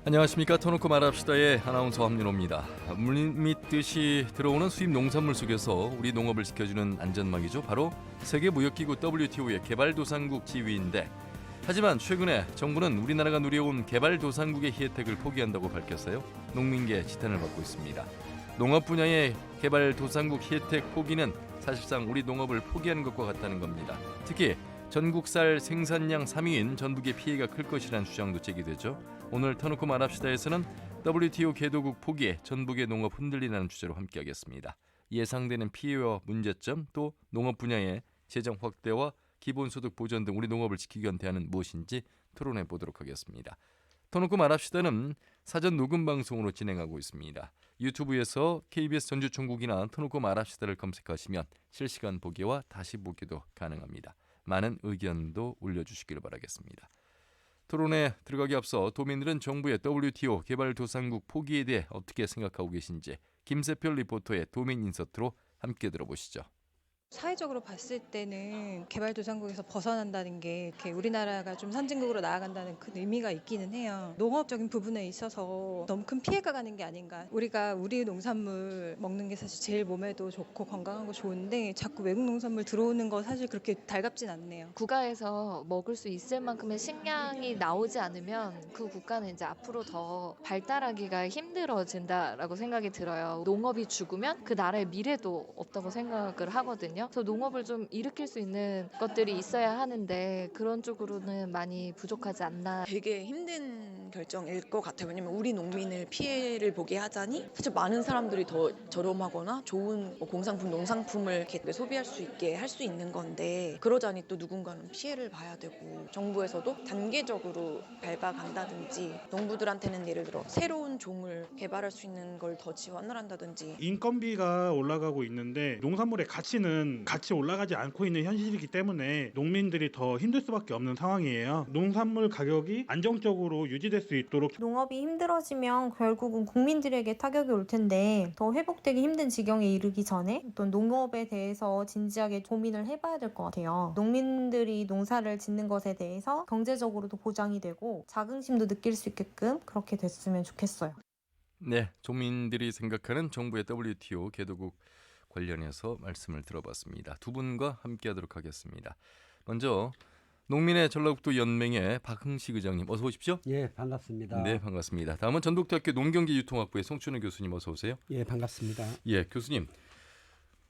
안녕하십니까. 터놓고 말합시다의 아나운서 함윤호입니다. 물밑듯이 들어오는 수입 농산물 속에서 우리 농업을 지켜주는 안전망이죠. 바로 세계무역기구 WTO의 개발도상국 지위인데, 하지만 최근에 정부는 우리나라가 누려온 개발도상국의 혜택을 포기한다고 밝혔어요. 농민계 지탄을 받고 있습니다. 농업 분야의 개발도상국 혜택 포기는 사실상 우리 농업을 포기하는 것과 같다는 겁니다. 특히 전국 쌀 생산량 3위인 전북의 피해가 클 것이라는 주장도 제기되죠. 오늘 터놓고 말합시다에서는 WTO 개도국 포기에 전북의 농업 흔들리라는 주제로 함께하겠습니다. 예상되는 피해와 문제점, 또 농업 분야의 재정 확대와 기본소득 보전 등 우리 농업을 지키기 위한 대안은 무엇인지 토론해 보도록 하겠습니다. 터놓고 말합시다는 사전 녹음 방송으로 진행하고 있습니다. 유튜브에서 KBS 전주총국이나 터놓고 말합시다를 검색하시면 실시간 보기와 다시 보기도 가능합니다. 많은 의견도 올려주시길 바라겠습니다. 토론에 들어가기 앞서 도민들은 정부의 WTO 개발도상국 포기에 대해 어떻게 생각하고 계신지 김세별 리포터의 도민 인서트로 함께 들어보시죠. 사회적으로 봤을 때는 개발도상국에서 벗어난다는 게 이렇게 우리나라가 좀 선진국으로 나아간다는 큰 의미가 있기는 해요. 농업적인 부분에 있어서 너무 큰 피해가 가는 게 아닌가. 우리가 우리 농산물 먹는 게 사실 제일 몸에도 좋고 건강하고 좋은데 자꾸 외국 농산물 들어오는 거 사실 그렇게 달갑진 않네요. 국가에서 먹을 수 있을 만큼의 식량이 나오지 않으면 그 국가는 이제 앞으로 더 발달하기가 힘들어진다라고 생각이 들어요. 농업이 죽으면 그 나라의 미래도 없다고 생각을 하거든요. 그래서 농업을 좀 일으킬 수 있는 것들이 있어야 하는데 그런 쪽으로는 많이 부족하지 않나. 되게 힘든 결정일 것 같아요. 왜냐면 우리 농민을 피해를 보게 하자니 사실 많은 사람들이 더 저렴하거나 좋은 공산품, 농상품을 이렇게 소비할 수 있게 할 수 있는 건데, 그러자니 또 누군가는 피해를 봐야 되고, 정부에서도 단계적으로 밟아간다든지, 농부들한테는 예를 들어 새로운 종을 개발할 수 있는 걸 더 지원을 한다든지. 인건비가 올라가고 있는데 농산물의 가치는 같이 올라가지 않고 있는 현실이기 때문에 농민들이 더 힘들 수밖에 없는 상황이에요. 농산물 가격이 안정적으로 유지될 수 있도록 농업이 힘들어지면 결국은 국민들에게 타격이 올 텐데 더 회복되기 힘든 지경에 이르기 전에 어떤 농업에 대해서 진지하게 고민을 해봐야 될 것 같아요. 농민들이 농사를 짓는 것에 대해서 경제적으로도 보장이 되고 자긍심도 느낄 수 있게끔 그렇게 됐으면 좋겠어요. 네, 조민들이 생각하는 정부의 WTO 개도국 관련해서 말씀을 들어봤습니다. 두 분과 함께하도록 하겠습니다. 먼저 농민의 전라북도 연맹의 박흥식 의장님, 어서 오십시오. 예, 반갑습니다. 네, 반갑습니다. 다음은 전북대학교 농경기유통학부의 송춘우 교수님, 어서 오세요. 예, 반갑습니다. 예, 교수님.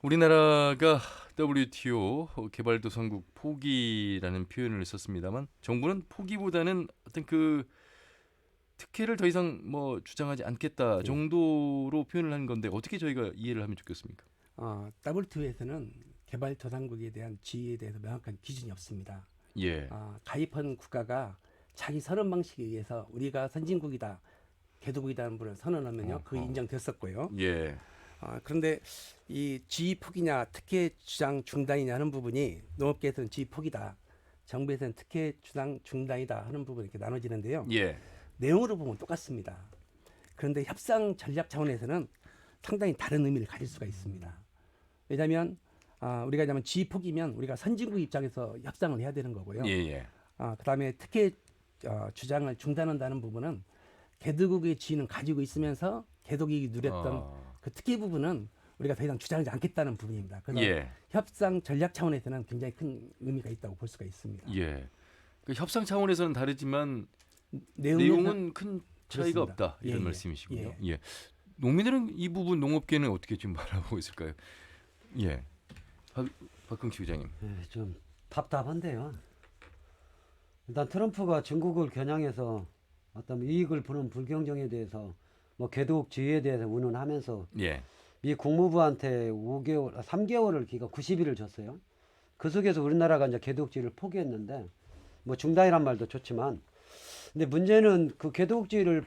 우리나라가 WTO 개발도상국 포기라는 표현을 썼습니다만 정부는 포기보다는 어떤 그 특혜를 더 이상 주장하지 않겠다 정도로 표현을 한 건데 어떻게 저희가 이해를 하면 좋겠습니까? WTO에서는 개발도상국에 대한 지위에 대해서 명확한 기준이 없습니다. 예. 가입한 국가가 자기 선언 방식에 의해서 우리가 선진국이다, 개도국이다는 분을 선언하면요, 그게 인정됐었고요. 예. 그런데 이 지위 포기냐 특혜 주장 중단이냐 하는 부분이 농업계에서는 지위 포기다, 정부에서는 특혜 주장 중단이다 하는 부분이 이렇게 나눠지는데요. 예. 내용으로 보면 똑같습니다. 그런데 협상 전략 차원에서는 상당히 다른 의미를 가질 수가 있습니다. 왜냐하면 우리가 하자면 지위 포기면 우리가 선진국 입장에서 협상을 해야 되는 거고요. 예. 그다음에 특혜 주장을 중단한다는 부분은 개도국의 지위는 가지고 있으면서 개도국이 누렸던 그 특혜 부분은 우리가 더 이상 주장하지 않겠다는 부분입니다. 그래서 협상 전략 차원에서는 굉장히 큰 의미가 있다고 볼 수가 있습니다. 예. 그 협상 차원에서는 다르지만 내용은 내용은 큰 차이가 그렇습니다. 없다 이런 말씀이시군요. 예. 예. 농민들은 이 부분 농업계는 어떻게 좀 바라보고 있을까요? 예. 박흥식 의장님. 네, 좀 답답한데요. 일단 트럼프가 중국을 겨냥해서 어떤 이익을 보는 불경정에 대해서 개도국 지위에 대해서 운운하면서 예. 미 국무부한테 3개월을 기가 90일을 줬어요. 그 속에서 우리나라가 이제 개도국 지위를 포기했는데 중단이란 말도 좋지만, 근데 문제는 그 개도국 지위를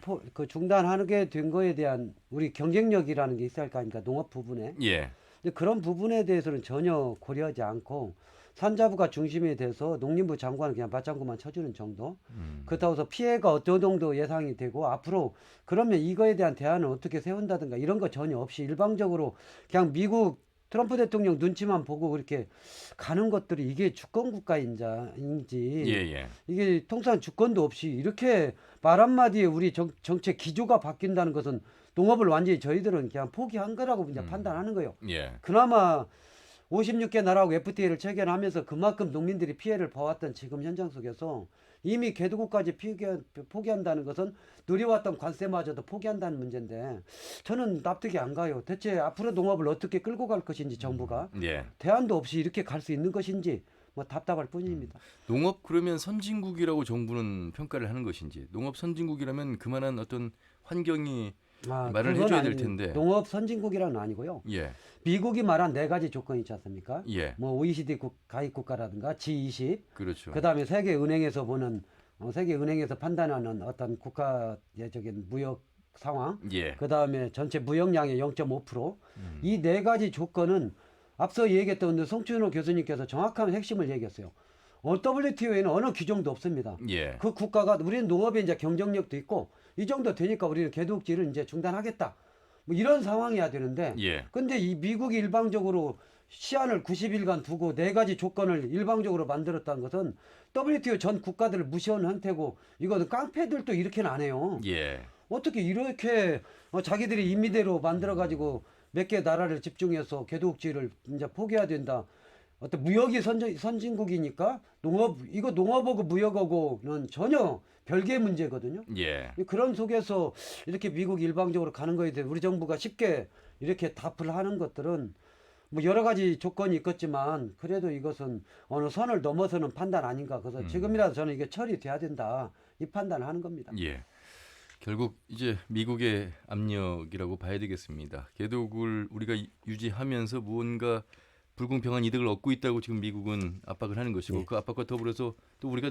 중단하게 된 거에 대한 우리 경쟁력이라는 게 있어야 할 거 아닙니까, 농업 부분에. 예. 근데 그런 부분에 대해서는 전혀 고려하지 않고 산자부가 중심이 돼서 농림부 장관은 그냥 맞장구만 쳐주는 정도. 그렇다고 해서 피해가 어떤 정도 예상이 되고 앞으로 그러면 이거에 대한 대안을 어떻게 세운다든가 이런 거 전혀 없이 일방적으로 그냥 미국 트럼프 대통령 눈치만 보고 그렇게 가는 것들이 이게 주권 국가인지 예. 이게 통상 주권도 없이 이렇게 말 한마디에 우리 정책 기조가 바뀐다는 것은 농업을 완전히 저희들은 그냥 포기한 거라고 이제 판단하는 거예요. 예. 그나마 56개 나라하고 FTA를 체결하면서 그만큼 농민들이 피해를 봐왔던 지금 현장 속에서 이미 개도국까지 포기한다는 것은 누려왔던 관세마저도 포기한다는 문제인데 저는 납득이 안 가요. 대체 앞으로 농업을 어떻게 끌고 갈 것인지 정부가 예. 대안도 없이 이렇게 갈 수 있는 것인지 뭐 답답할 뿐입니다. 농업 그러면 선진국이라고 정부는 평가를 하는 것인지, 농업 선진국이라면 그만한 어떤 환경이 말을 그건 해줘야 될 아니에요. 텐데. 농업 선진국이라는 아니고요. 예. 미국이 말한 4가지 조건이 있지 않습니까? 예. 뭐 OECD 가입 국가라든가 G20, 그렇죠. 그다음에 세계은행에서 보는 세계은행에서 판단하는 어떤 국가적인 무역 상황, 예. 그다음에 전체 무역량의 0.5%, 이 4가지 조건은 앞서 얘기했던 송춘호 교수님께서 정확한 핵심을 얘기했어요. WTO에는 어느 규정도 없습니다. 예. 그 국가가 우리는 농업에 이제 경쟁력도 있고 이 정도 되니까 우리는 개도국지를 이제 중단하겠다. 뭐 이런 상황이어야 되는데 예. 근데 이 미국이 일방적으로 시한을 90일간 두고 4가지 조건을 일방적으로 만들었다는 것은 WTO 전 국가들을 무시하는 형태고 이거는 깡패들도 이렇게는 안 해요. 예. 어떻게 이렇게 자기들이 임의대로 만들어 가지고 몇 개 나라를 집중해서 개도국지를 이제 포기해야 된다. 어떤 무역이 선진국이니까 농업하고 무역하고는 전혀 별개의 문제거든요. 예. 그런 속에서 이렇게 미국 일방적으로 가는 거에 대해 우리 정부가 쉽게 이렇게 답을 하는 것들은 뭐 여러 가지 조건이 있겠지만 그래도 이것은 어느 선을 넘어서는 판단 아닌가. 그래서 지금이라도 저는 이게 처리돼야 된다. 이 판단을 하는 겁니다. 예. 결국 이제 미국의 압력이라고 봐야 되겠습니다. 개도국을 우리가 유지하면서 무언가 불공평한 이득을 얻고 있다고 지금 미국은 압박을 하는 것이고 네. 그 압박과 더불어서 또 우리가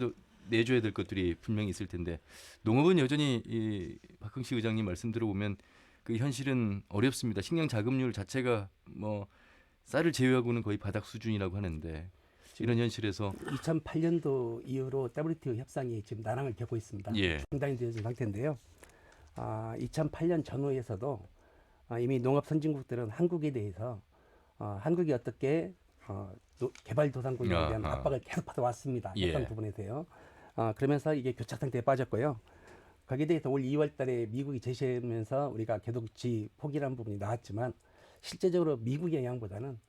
내줘야 될 것들이 분명히 있을 텐데 농업은 여전히 이 박흥식 의장님 말씀 들어보면 그 현실은 어렵습니다. 식량 자급률 자체가 뭐 쌀을 제외하고는 거의 바닥 수준이라고 하는데 이런 현실에서 2008년도 이후로 WTO 협상이 지금 난항을 겪고 있습니다. 예. 중단이 되어진 상태인데요. 2008년 전후에서도 이미 농업 선진국들은 한국에 대해서 한국이 어떻게 개발도상국에 대한 아하. 압박을 계속 받아왔습니다. 예. 협상 부분에서요. 그러면서 이게 교착 상태에 빠졌고요. 거기에 대해서 올 2월 달에 미국이 제시하면서 우리가 개도국지 포기라는 부분이 나왔지만 실제적으로 미국의 영향보다는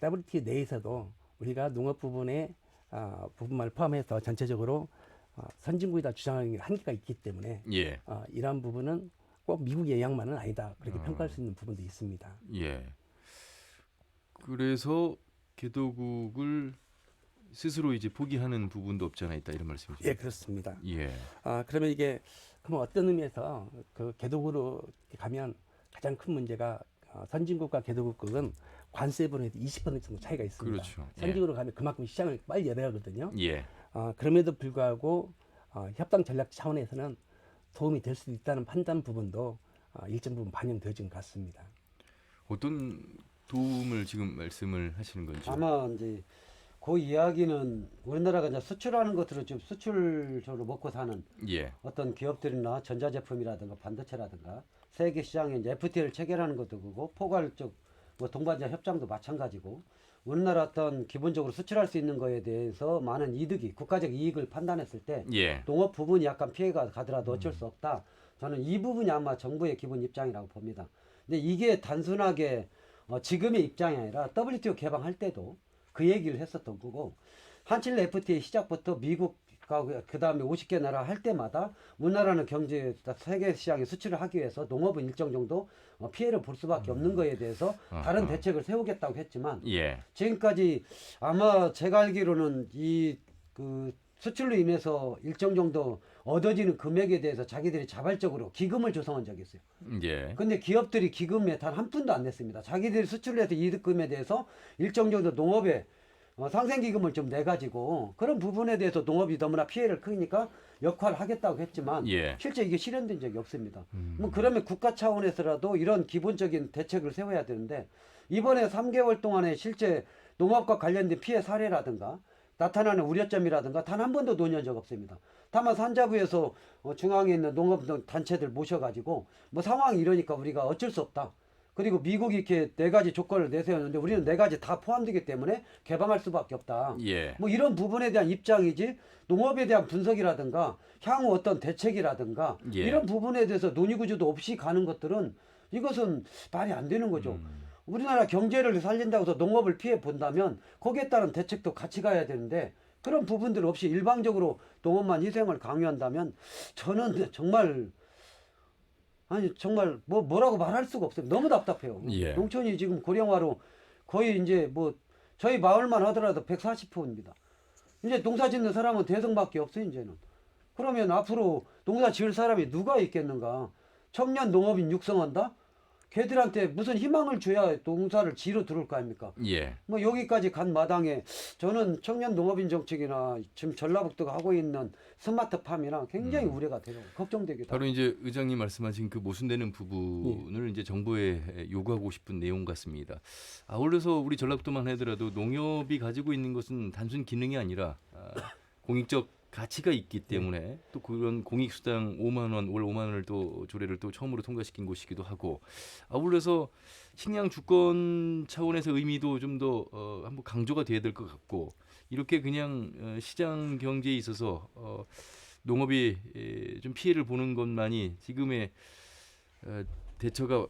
WTO 내에서도 우리가 농업 부분에 부분만을 포함해서 전체적으로 선진국이다 주장하는 한계가 있기 때문에 예. 이러한 부분은 꼭 미국의 영향만은 아니다. 그렇게 평가할 수 있는 부분도 있습니다. 예. 그래서 개도국을 스스로 이제 포기하는 부분도 없지 않아 있다 이런 말씀이죠. 예, 그렇습니다. 예. 그러면 이게 그럼 어떤 의미에서 그 개도국으로 가면 가장 큰 문제가 선진국과 개도국은 관세 부분에서 20% 정도 차이가 있습니다. 그렇죠. 예. 선진국으로 가면 그만큼 시장을 빨리 열어야 하거든요. 예. 그럼에도 불구하고 협상 전략 차원에서는 도움이 될 수 있다는 판단 부분도 일정 부분 반영되어진 것 같습니다. 어떤 도움을 지금 말씀을 하시는 건지. 아마 이제 그 이야기는 우리나라가 이제 수출하는 것으로 좀 수출적으로 먹고 사는 예. 어떤 기업들이나 전자제품이라든가 반도체라든가 세계 시장에 이제 FTA를 체결하는 것도 그거고 포괄적 뭐 동반자 협정도 마찬가지고 우리나라 어떤 기본적으로 수출할 수 있는 거에 대해서 많은 이득이 국가적 이익을 판단했을 때 예. 농업 부분이 약간 피해가 가더라도 어쩔 수 없다. 저는 이 부분이 아마 정부의 기본 입장이라고 봅니다. 근데 이게 단순하게 지금의 입장이 아니라 WTO 개방할 때도 그 얘기를 했었던 거고 한칠레 FTA 시작부터 미국과 그다음에 50개 나라 할 때마다 우리나라는 경제 세계 시장에 수출을 하기 위해서 농업은 일정 정도 피해를 볼 수밖에 없는 거에 대해서 다른 아하. 대책을 세우겠다고 했지만 예. 지금까지 아마 제가 알기로는 이 그 수출로 인해서 일정 정도 얻어지는 금액에 대해서 자기들이 자발적으로 기금을 조성한 적이 있어요. 예. 근데 기업들이 기금에 단 한 푼도 안 냈습니다. 자기들이 수출을 해서 이득금에 대해서 일정 정도 농업에 상생기금을 좀 내가지고 그런 부분에 대해서 농업이 너무나 피해를 크니까 역할을 하겠다고 했지만 예. 실제 이게 실현된 적이 없습니다. 뭐 그러면 국가 차원에서라도 이런 기본적인 대책을 세워야 되는데 이번에 3개월 동안에 실제 농업과 관련된 피해 사례라든가 나타나는 우려점이라든가 단 한 번도 논의한 적 없습니다. 다만 산자부에서 중앙에 있는 농업 단체들 모셔가지고 뭐 상황이 이러니까 우리가 어쩔 수 없다. 그리고 미국이 이렇게 4가지 조건을 내세웠는데 우리는 4가지 다 포함되기 때문에 개방할 수밖에 없다. 예. 뭐 이런 부분에 대한 입장이지 농업에 대한 분석이라든가 향후 어떤 대책이라든가 예. 이런 부분에 대해서 논의구조도 없이 가는 것들은 이것은 말이 안 되는 거죠. 우리나라 경제를 살린다고 해서 농업을 피해 본다면 거기에 따른 대책도 같이 가야 되는데 그런 부분들 없이 일방적으로 농업만 희생을 강요한다면 저는 정말 뭐라고 말할 수가 없어요. 너무 답답해요. 예. 농촌이 지금 고령화로 거의 이제 뭐 저희 마을만 하더라도 140%입니다. 이제 농사 짓는 사람은 대성밖에 없어요, 이제는. 그러면 앞으로 농사 지을 사람이 누가 있겠는가? 청년 농업인 육성한다? 걔들한테 무슨 희망을 줘야 농사를 지러 들어올 거 아닙니까? 예. 뭐 여기까지 간 마당에 저는 청년 농업인 정책이나 지금 전라북도가 하고 있는 스마트팜이나 굉장히 우려가 돼요. 걱정되기도 바로 하고. 이제 의장님 말씀하신 그 모순되는 부분을 이제 정부에 요구하고 싶은 내용 같습니다. 아울러서 우리 전라북도만 하더라도 농협이 가지고 있는 것은 단순 기능이 아니라 공익적 가치가 있기 때문에 또 그런 공익수당 5만 원, 월 5만 원을 또 조례를 또 처음으로 통과시킨 곳이기도 하고 아울러서 식량 주권 차원에서 의미도 좀 더 한번 강조가 돼야 될 것 같고 이렇게 그냥 시장 경제에 있어서 농업이 좀 피해를 보는 것만이 지금의 대처가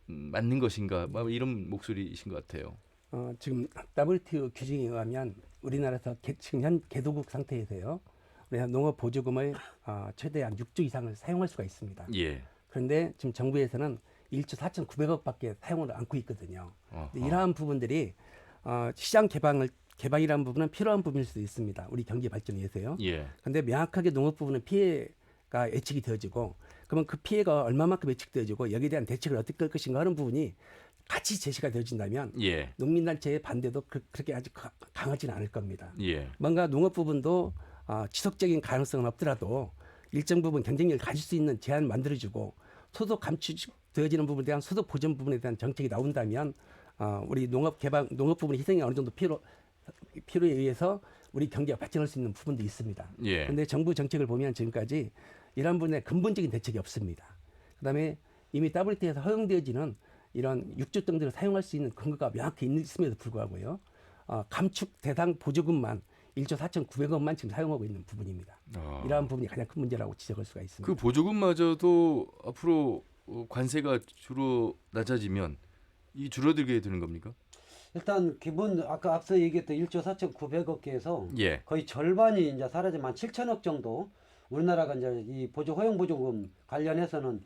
맞는 것인가 이런 목소리이신 것 같아요. 지금 WTO 규정에 의하면 우리나라에서 지금 현 개도국 상태에서요. 우리가 농업 보조금을 최대한 6조 이상을 사용할 수가 있습니다. 예. 그런데 지금 정부에서는 1조 4,900억밖에 사용을 않고 있거든요. 근데 이러한 부분들이 시장 개방이라는 부분은 필요한 부분일 수도 있습니다. 우리 경제 발전에 위해서요. 예. 그런데 명확하게 농업 부분은 피해가 예측이 되어지고 그러면 그 피해가 얼마만큼 예측되어지고 여기에 대한 대책을 어떻게 할 것인가 하는 부분이 같이 제시가 되어진다면 예. 농민단체의 반대도 그렇게 아주 강하지는 않을 겁니다. 예. 뭔가 농업 부분도 지속적인 가능성은 없더라도 일정 부분 경쟁력을 가질 수 있는 제한을 만들어주고 소득 감축되어지는 부분에 대한 소득 보전 부분에 대한 정책이 나온다면 우리 농업 부분의 희생이 어느 정도 필요에 의해서 우리 경제가 발전할 수 있는 부분도 있습니다. 예. 그런데 정부 정책을 보면 지금까지 이러한 부분에 근본적인 대책이 없습니다. 그다음에 이미 WTO에서 허용되어지는 이런 6조 정도를 사용할 수 있는 근거가 명확히 있음에도 불구하고요. 감축 대상 보조금만 1조 4,900원만 지금 사용하고 있는 부분입니다. 이러한 부분이 가장 큰 문제라고 지적할 수가 있습니다. 그 보조금마저도 앞으로 관세가 주로 낮아지면 이 줄어들게 되는 겁니까? 일단 기본 아까 앞서 얘기했던 1조 4,900억 개에서 예. 거의 절반이 이제 사라지면 한 7천억 정도 우리나라가 이제 이 허용 보조금 관련해서는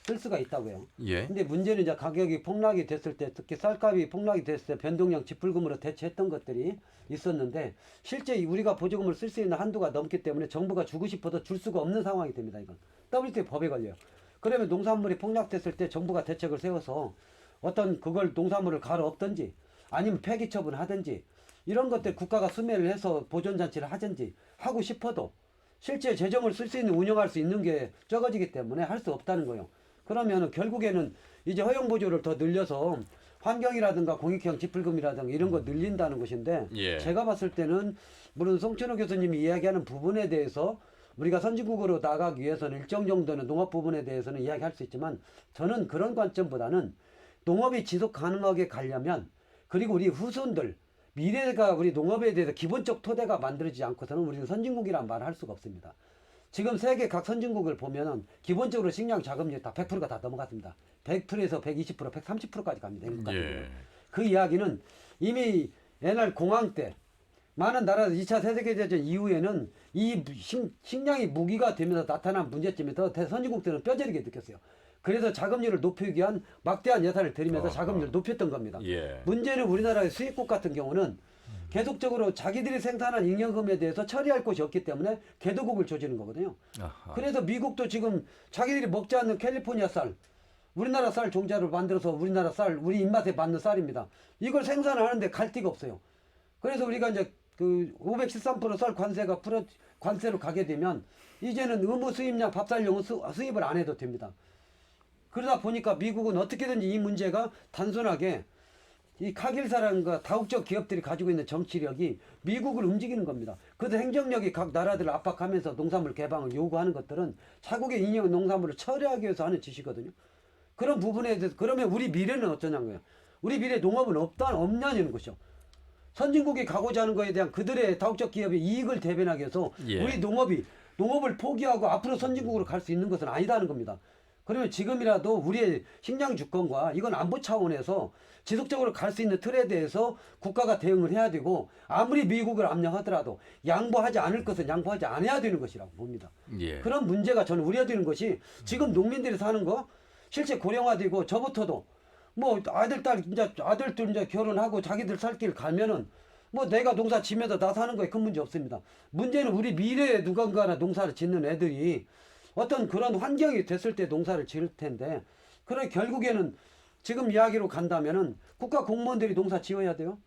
쓸 수가 있다고요. 예. 근데 문제는 이제 가격이 폭락이 됐을 때 특히 쌀값이 폭락이 됐을 때 변동량 지불금으로 대체했던 것들이 있었는데 실제 우리가 보조금을 쓸 수 있는 한도가 넘기 때문에 정부가 주고 싶어도 줄 수가 없는 상황이 됩니다. 이건 WTO 법에 걸려요. 그러면 농산물이 폭락됐을 때 정부가 대책을 세워서 어떤 그걸 농산물을 갈아엎든지 아니면 폐기 처분하든지 이런 것들 국가가 수매를 해서 보존장치를 하든지 하고 싶어도 실제 재정을 쓸 수 있는 운영할 수 있는 게 적어지기 때문에 할 수 없다는 거예요. 그러면 결국에는 이제 허용 보조를 더 늘려서 환경이라든가 공익형 지불금이라든가 이런 거 늘린다는 것인데 예. 제가 봤을 때는 물론 송천호 교수님이 이야기하는 부분에 대해서 우리가 선진국으로 나가기 위해서는 일정 정도는 농업 부분에 대해서는 이야기할 수 있지만 저는 그런 관점보다는 농업이 지속 가능하게 가려면 그리고 우리 후손들 미래가 우리 농업에 대해서 기본적 토대가 만들어지지 않고서는 우리는 선진국이란 말을 할 수가 없습니다. 지금 세계 각 선진국을 보면은 기본적으로 식량 자금률 다 100%가 다 넘어갔습니다. 100%에서 120%, 130%까지 갑니다. 예. 그 이야기는 이미 옛날 공황 때 많은 나라에서 2차 세계대전 이후에는 이 식량이 무기가 되면서 나타난 문제점이 더 선진국들은 뼈저리게 느꼈어요. 그래서 자금률을 높이기 위한 막대한 예산을 들이면서 자금률을 높였던 겁니다. 예. 문제는 우리나라의 수입국 같은 경우는 계속적으로 자기들이 생산한 잉여금에 대해서 처리할 곳이 없기 때문에 개도국을 조지는 거거든요. 아하. 그래서 미국도 지금 자기들이 먹지 않는 캘리포니아 쌀, 우리나라 쌀 종자를 만들어서 우리나라 쌀, 우리 입맛에 맞는 쌀입니다. 이걸 생산하는데 갈 데가 없어요. 그래서 우리가 이제 그 513%쌀 관세로 가게 되면 이제는 의무 수입량 밥쌀용은 수입을 안 해도 됩니다. 그러다 보니까 미국은 어떻게든지 이 문제가 단순하게 이 카길사라든가 다국적 기업들이 가지고 있는 정치력이 미국을 움직이는 겁니다. 그래서 행정력이 각 나라들을 압박하면서 농산물 개방을 요구하는 것들은 자국의 인형 농산물을 처리하기 위해서 하는 짓이거든요. 그런 부분에 대해서 그러면 우리 미래는 어쩌냐는 거예요. 우리 미래 농업은 없냐는 것이죠. 선진국에 가고자 하는 거에 대한 그들의 다국적 기업의 이익을 대변하기 위해서 예. 우리 농업을 포기하고 앞으로 선진국으로 갈 수 있는 것은 아니다는 겁니다. 그러면 지금이라도 우리의 식량 주권과 이건 안보 차원에서 지속적으로 갈 수 있는 틀에 대해서 국가가 대응을 해야 되고 아무리 미국을 압력하더라도 양보하지 않을 것은 양보하지 않아야 되는 것이라고 봅니다. 예. 그런 문제가 저는 우려되는 것이 지금 농민들이 사는 거 실제 고령화되고 저부터도 뭐 아들들 이제 결혼하고 자기들 살 길 가면은 뭐 내가 농사 지면서 나 사는 거에 큰 문제 없습니다. 문제는 우리 미래에 누군가나 농사를 짓는 애들이 어떤 그런 환경이 됐을 때 농사를 지을 텐데 그런 결국에는 지금 이야기로 간다면은 국가 공무원들이 농사 지어야 돼요.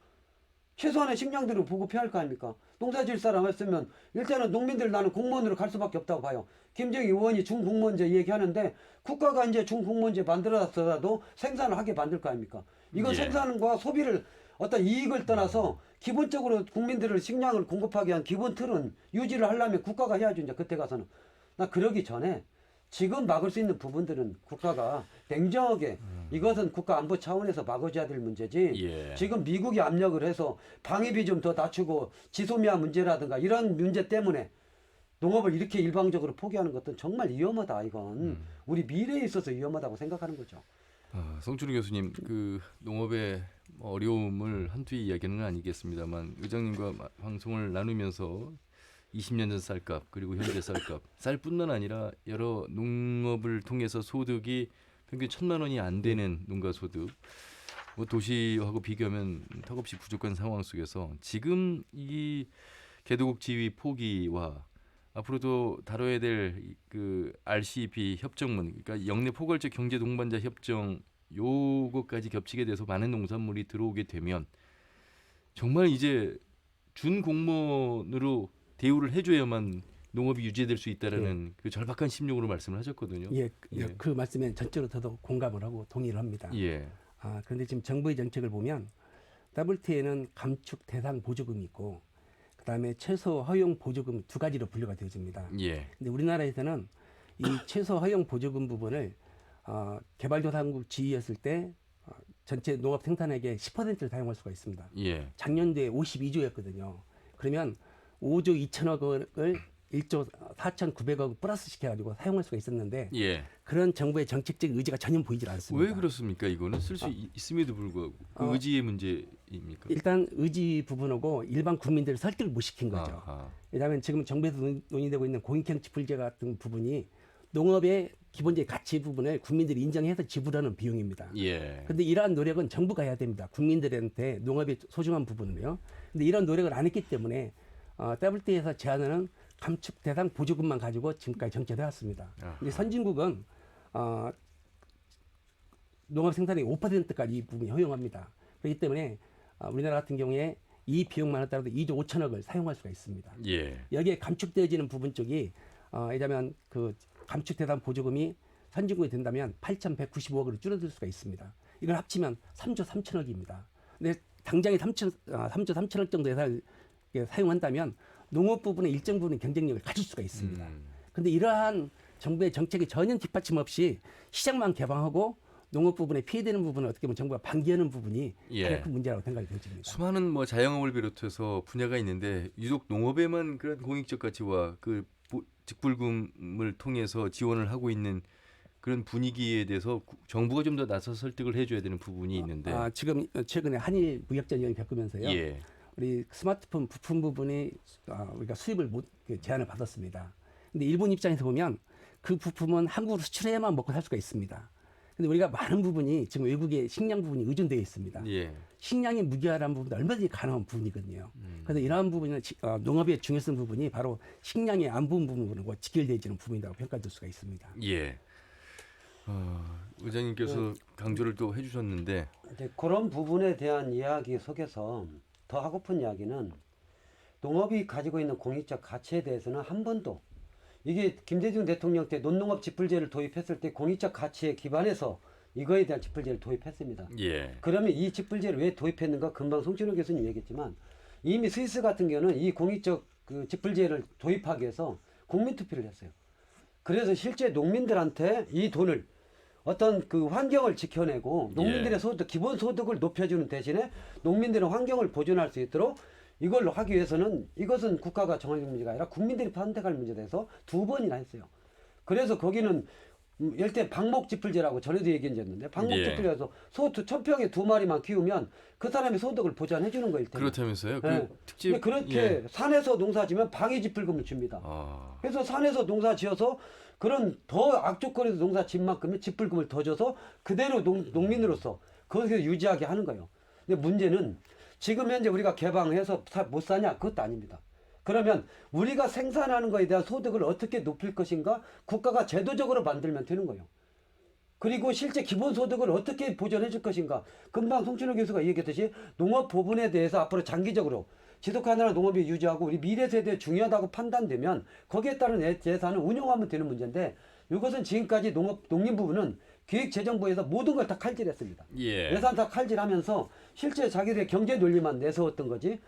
최소한의 식량들을 보급해야 할 거 아닙니까? 농사 지을 사람 했으면 일단은 농민들 나는 공무원으로 갈 수밖에 없다고 봐요. 김정희 의원이 중공무원제 얘기하는데 국가가 이제 중공무원제 만들어서라도 생산을 하게 만들 거 아닙니까? 이건 예. 생산과 소비를 어떤 이익을 떠나서 기본적으로 국민들을 식량을 공급하기 위한 기본 틀은 유지를 하려면 국가가 해야죠. 이제 그때 가서는. 나 그러기 전에 지금 막을 수 있는 부분들은 국가가 냉정하게 이것은 국가 안보 차원에서 막아줘야 될 문제지. 예. 지금 미국이 압력을 해서 방위비 좀 더 낮추고 지소미아 문제라든가 이런 문제 때문에 농업을 이렇게 일방적으로 포기하는 것은 정말 위험하다. 이건 우리 미래에 있어서 위험하다고 생각하는 거죠. 성춘우 교수님, 그 농업의 어려움을 한두 이야기는 아니겠습니다만 의장님과 방송을 나누면서 20년 전 쌀값 그리고 현재 쌀값, 쌀뿐만 아니라 여러 농업을 통해서 소득이 평균 1,000만 원이 안 되는 농가 소득, 뭐 도시하고 비교하면 턱없이 부족한 상황 속에서 지금 이 개도국 지위 포기와 앞으로도 다뤄야 될 그 RCEP 협정문, 그러니까 영내 포괄적 경제 동반자 협정 요것까지 겹치게 돼서 많은 농산물이 들어오게 되면 정말 이제 준 공무원으로 대우를 해줘야만 농업이 유지될 수 있다라는 그 절박한 심령으로 말씀을 하셨거든요. 예, 그 말씀에 전적으로 저도 공감을 하고 동의를 합니다. 예. 그런데 지금 정부의 정책을 보면 WT에는 감축 대상 보조금이 있고 그다음에 최소 허용 보조금 두 가지로 분류가 되어집니다. 예. 근데 우리나라에서는 이 최소 허용 보조금 부분을 개발도상국 지위였을 때 전체 농업 생산액의 10%를 사용할 수가 있습니다. 예. 작년도에 52조였거든요. 그러면 5조 2천억 원을 1조 4,900억 플러스 시켜가지고 사용할 수가 있었는데 예. 그런 정부의 정책적 의지가 전혀 보이질 않습니다. 왜 그렇습니까? 이거는 쓸 수 있음에도 불구하고 그 의지의 문제입니까? 일단 의지 부분하고 일반 국민들을 설득을 못 시킨 거죠. 아하. 왜냐하면 지금 정부에서 논의되고 있는 공익형 지불제 같은 부분이 농업의 기본적인 가치 부분을 국민들이 인정해서 지불하는 비용입니다. 예. 근데 이러한 노력은 정부가 해야 됩니다. 국민들한테 농업의 소중한 부분을요. 근데 이런 노력을 안 했기 때문에 WTO에서 제안하는 감축 대상 보조금만 가지고 지금까지 정체돼 왔습니다. 근데 선진국은 농업 생산의 5%까지 이 부분이 허용합니다. 그렇기 때문에 우리나라 같은 경우에 이 비용만 하더라도 2조 5천억을 사용할 수가 있습니다. 예. 여기에 감축되어지는 부분 쪽이 예자면 그 감축 대상 보조금이 선진국이 된다면 8,195억으로 줄어들 수가 있습니다. 이걸 합치면 3조 3천억입니다. 근데 당장에 3조 3천억 정도 예산을 사용한다면 농업 부분의 일정 부분의 경쟁력을 가질 수가 있습니다. 그런데 이러한 정부의 정책이 전혀 뒷받침 없이 시장만 개방하고 농업 부분에 피해되는 부분을 어떻게 보면 정부가 방기하는 부분이 가장 큰 문제라고 생각이 되어집니다. 수많은 뭐 자영업을 비롯해서 분야가 있는데 유독 농업에만 그런 공익적 가치와 그 직불금을 통해서 지원을 하고 있는 그런 분위기에 대해서 정부가 좀 더 나서 설득을 해줘야 되는 부분이 있는데 지금 최근에 한일 무역전쟁을 겪으면서요. 예. 우리 스마트폰 부품 부분이 우리가 수입을 제한을 받았습니다. 근데 일본 입장에서 보면 그 부품은 한국으로 수출해야만 먹고 살 수가 있습니다. 근데 우리가 많은 부분이 지금 외국의 식량 부분이 의존되어 있습니다. 예. 식량의 무기화라는 부분도 얼마든지 가능한 부분이거든요. 그래서 이러한 부분은 농업의 중요성 부분이 바로 식량의 안보 부분과 직결되어지는 부분이라고 평가될 수가 있습니다. 예. 의장님께서 강조를 또 해주셨는데 이제 그런 부분에 대한 이야기 속에서 더 하고픈 이야기는 농업이 가지고 있는 공익적 가치에 대해서는 한 번도 이게 김대중 대통령 때 논농업 지불제를 도입했을 때 공익적 가치에 기반해서 이거에 대한 지불제를 도입했습니다. 예. 그러면 이 지불제를 왜 도입했는가 금방 송진호 교수님 얘기했지만 이미 스위스 같은 경우는 이 공익적 그 지불제를 도입하기 위해서 국민투표를 했어요. 그래서 실제 농민들한테 이 돈을 어떤 그 환경을 지켜내고 농민들의 소득, 기본 소득을 높여주는 대신에 농민들의 환경을 보존할 수 있도록 이걸 하기 위해서는 이것은 국가가 정할 문제가 아니라 국민들이 선택할 문제에 대해서 2번이나 했어요. 그래서 거기는 일대 방목지풀제라고 전에도 얘기했는데 방목지풀제에서 소 1,000평에 2마리만 키우면 그 사람의 소득을 보장해 주는 거일 텐데. 그렇다면서요? 네. 그 특집 그렇게 산에서 농사지면 방해지풀금을 줍니다. 그래서 산에서 농사지어서 그런 더 악조건에서 농사진 만큼의 지풀금을 더 줘서 그대로 농민으로서 거기서 유지하게 하는 거예요. 근데 문제는 지금 현재 우리가 개방해서 못 사냐? 그것도 아닙니다. 그러면 우리가 생산하는 것에 대한 소득을 어떻게 높일 것인가 국가가 제도적으로 만들면 되는 거예요. 그리고 실제 기본소득을 어떻게 보전해 줄 것인가. 금방 송춘호 교수가 얘기했듯이 농업 부분에 대해서 앞으로 장기적으로 지속가능한 농업이 유지하고 우리 미래 세대에 중요하다고 판단되면 거기에 따른 예산을 운용하면 되는 문제인데 이것은 지금까지 농림 부분은 기획재정부에서 모든 걸 다 칼질했습니다. 예산 다 칼질하면서 실제 자기들의 경제 논리만 내세웠던 거지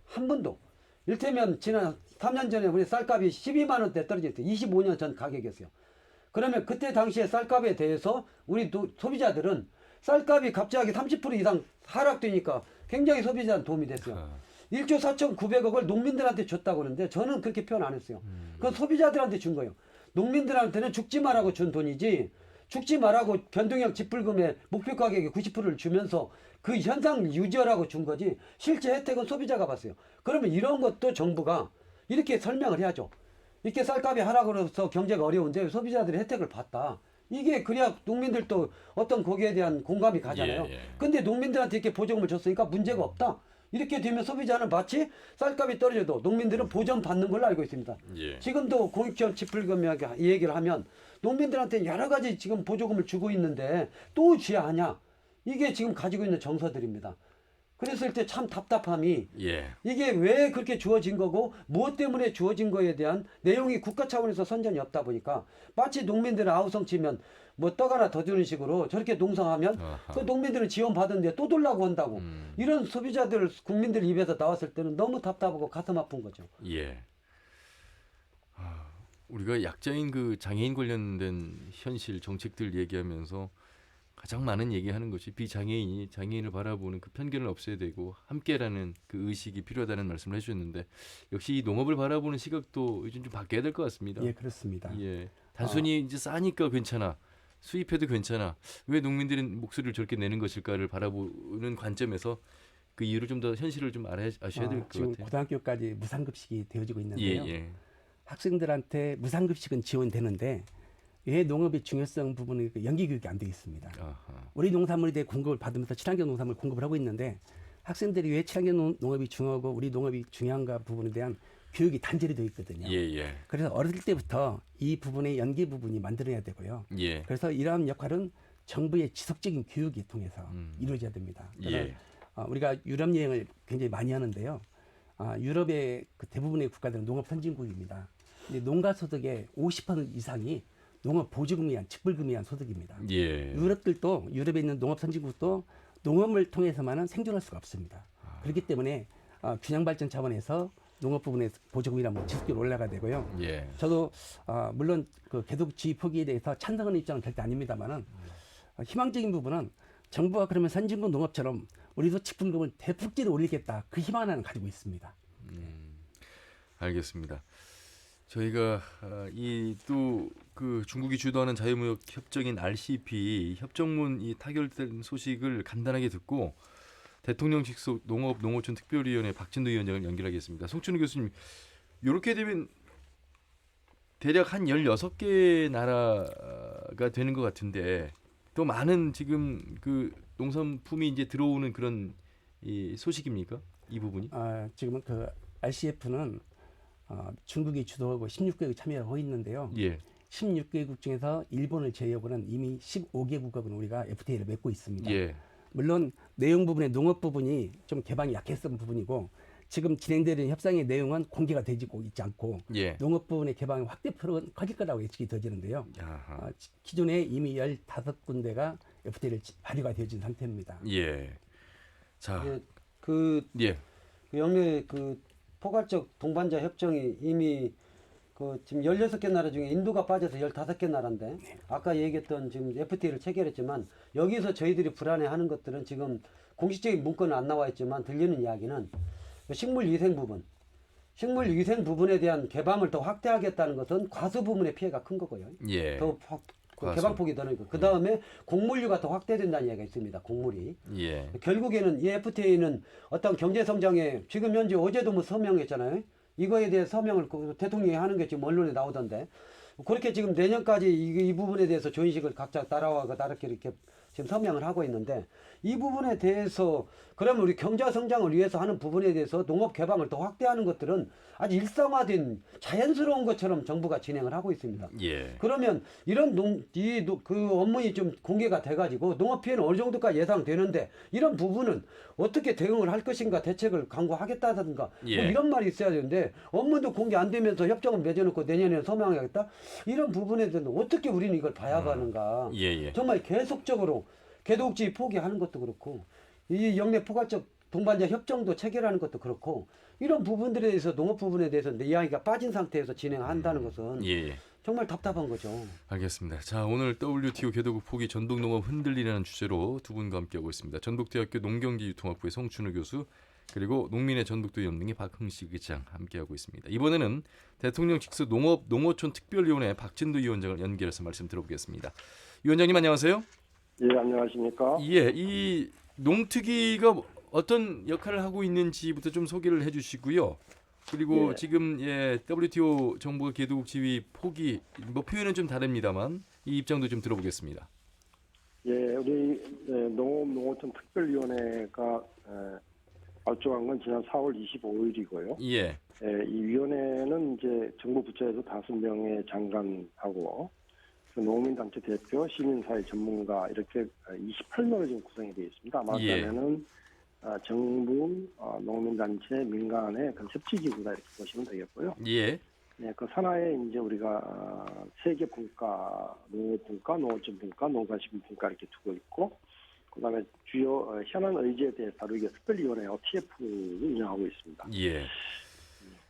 한 번도. 일테면 지난 3년 전에 우리 쌀값이 12만 원대 떨어졌어요. 25년 전 가격이었어요. 그러면 그때 당시에 쌀값에 대해서 우리 소비자들은 쌀값이 갑자기 30% 이상 하락되니까 굉장히 소비자한테 도움이 됐어요. 1조 4,900억을 농민들한테 줬다고 그러는데 저는 그렇게 표현 안 했어요. 그건 소비자들한테 준 거예요. 농민들한테는 죽지 말라고 준 돈이지 죽지 말라고 변동형 지불금의 목표 가격의 90%를 주면서 그 현상 유지하라고 준 거지 실제 혜택은 소비자가 봤어요. 그러면 이런 것도 정부가 이렇게 설명을 해야죠. 이렇게 쌀값이 하락으로 해서 경제가 어려운데 소비자들이 혜택을 봤다. 이게 그래야 농민들도 어떤 거기에 대한 공감이 가잖아요. 근데 농민들한테 이렇게 보조금을 줬으니까 문제가 없다. 이렇게 되면 소비자는 마치 쌀값이 떨어져도 농민들은 보전받는 걸로 알고 있습니다. 지금도 공익지원 지불금 이 얘기를 하면 농민들한테 여러 가지 지금 보조금을 주고 있는데 또 줘야 하냐. 이게 지금 가지고 있는 정서들입니다. 그랬을 때 참 답답함이 이게 왜 그렇게 주어진 거고 무엇 때문에 주어진 거에 대한 내용이 국가 차원에서 선전이 없다 보니까 마치 농민들은 아우성 치면 뭐 떡 하나 더 주는 식으로 저렇게 농성하면 그 농민들은 지원 받은데 또 돌라고 한다고 이런 소비자들 국민들 입에서 나왔을 때는 너무 답답하고 가슴 아픈 거죠. 우리가 약자인 그 장애인 관련된 현실 정책들 얘기하면서 가장 많은 얘기하는 것이 비장애인이 장애인을 바라보는 그 편견을 없애야 되고 함께라는 그 의식이 필요하다는 말씀을 해주셨는데 역시 이 농업을 바라보는 시각도 요즘 좀 바뀌어야 될 것 같습니다. 예, 그렇습니다. 단순히 이제 싸니까 괜찮아, 수입해도 괜찮아, 왜 농민들은 목소리를 저렇게 내는 것일까를 바라보는 관점에서 그 이유를 좀 더 현실을 좀 아셔야 될 것 지금 같아요. 고등학교까지 무상급식이 되어지고 있는데요. 예. 학생들한테 무상급식은 지원되는데 왜 농업의 중요성 부분이 연계 교육이 안 되어 있습니다. 우리 농산물에 대해 공급을 받으면서 친환경 농산물 공급을 하고 있는데 학생들이 왜 친환경 농업이 중요하고 우리 농업이 중요한가 부분에 대한 교육이 단절이 되어 있거든요. 그래서 어릴 때부터 이 부분의 연계 부분이 만들어야 되고요. 그래서 이러한 역할은 정부의 지속적인 교육이 통해서 이루어져야 됩니다. 우리가 유럽 여행을 굉장히 많이 하는데요. 유럽의 그 대부분의 국가들은 농업 선진국입니다. 근데 농가 소득의 50% 이상이 농업 보조금에 의한 직불금에 의한 소득입니다. 유럽들도 유럽에 있는 농업 선진국도 농업을 통해서만은 생존할 수가 없습니다. 그렇기 때문에 균형 발전 차원에서 농업 부분의 보조금이라면 지속적으로 올라가야 되고요. 저도 물론 그 계속주의 포기에 대해서 찬성하는 입장은 절대 아닙니다만은 희망적인 부분은 정부가 그러면 선진국 농업처럼 우리도 직불금을 대폭적으로 올리겠다 그 희망 하나는 가지고 있습니다. 알겠습니다. 저희가 이 또 그 중국이 주도하는 자유무역 협정인 RCEP 협정문 이 타결된 소식을 간단하게 듣고 대통령 직속 농어촌 특별위원회 박진도 위원장을 연결하겠습니다. 송춘우 교수님, 이렇게 되면 대략 한 16개 나라가 되는 것 같은데 또 많은 지금 그 농산품이 이제 들어오는 그런 이 소식입니까? 이 부분이? 지금은 그 RCEP는 중국이 주도하고 16개국이 참여하고 있는데요. 16개국 중에서 일본을 제외하고는 이미 15개국하고는 우리가 FTA를 맺고 있습니다. 물론 내용 부분의 농업 부분이 좀 개방이 약했던 부분이고 지금 진행되는 협상의 내용은 공개가 되지고 있지 않고 농업 부분의 개방이 확대표로 커질 거라고 예측이 되어지는데요. 기존에 이미 15군데가 FTA를 발의가 되어진 상태입니다. 자, 영내 그 포괄적 동반자 협정이 이미 그 지금 16개 나라 중에 인도가 빠져서 15개 나라인데 아까 얘기했던 지금 FTA를 체결했지만 여기서 저희들이 불안해하는 것들은 지금 공식적인 문건은 안 나와 있지만 들리는 이야기는 식물위생 부분에 대한 개방을 더 확대하겠다는 것은 과수 부분의 피해가 큰 거고요. 예. 더 개방폭이 더 넓고 그 다음에 곡물류가 더 확대된다는 이야기가 있습니다. 곡물이. 예. 결국에는 이 FTA는 어떤 경제 성장에 지금 현재 어제도 뭐 서명했잖아요. 이거에 대해 서명을 대통령이 하는 게 지금 언론에 나오던데 그렇게 지금 내년까지 이 부분에 대해서 조인식을 각자 따라와가 다르게 이렇게 지금 서명을 하고 있는데 이 부분에 대해서 그러면 우리 경제 성장을 위해서 하는 부분에 대해서 농업 개방을 더 확대하는 것들은 아주 일상화된 자연스러운 것처럼 정부가 진행을 하고 있습니다. 예. 그러면 이런 그 업무이 좀 공개가 돼가지고 농업 피해는 어느 정도까지 예상되는데 이런 부분은 어떻게 대응을 할 것인가 대책을 강구하겠다든가 예. 뭐 이런 말이 있어야 되는데 업무도 공개 안 되면서 협정을 맺어놓고 내년에 서명하겠다 이런 부분에 대해서 어떻게 우리는 이걸 봐야 하는가 예. 정말 계속적으로 개독지 포기하는 것도 그렇고 이 영내 포괄적 동반자 협정도 체결하는 것도 그렇고 이런 부분들에 대해서 농업 부분에 대해서 내 이야기가 빠진 상태에서 진행한다는 것은 예. 정말 답답한 거죠. 알겠습니다. 자, 오늘 WTO 개도국 포기 전북농업 흔들리라는 주제로 두 분과 함께하고 있습니다. 전북대학교 농경기유통학부의 송춘우 교수 그리고 농민의 전북도 연맹의 박흥식 의장 함께하고 있습니다. 이번에는 대통령 직속 농어촌 특별위원회 박진도 위원장을 연결해서 말씀 들어보겠습니다. 위원장님 안녕하세요. 예, 안녕하십니까? 예, 이 농특위가 어떤 역할을 하고 있는지부터 좀 소개를 해주시고요. 그리고 예. 지금 WTO 정부가 개도국 지위 포기 뭐 표현은 좀 다릅니다만 이 입장도 좀 들어보겠습니다. 예, 우리 농어촌 특별위원회가 발족한 건 지난 4월 25일이고요. 예, 이 위원회는 이제 정부 부처에서 5명의 장관하고 그 농민단체 대표, 시민사회 전문가 이렇게 28명을 지금 구성이 되어 있습니다. 말하자면은 정부, 농민단체, 민간의 그 협치기구다 이렇게 보시면 되겠고요. 예, 네, 그 산하에 이제 우리가 세계 분과, 농업 분과, 농어촌 분과, 농산식품 분과 이렇게 두고 있고, 그다음에 주요 현안 의제에 대해 다루기 특별위원회 TF를 운영하고 있습니다. 예.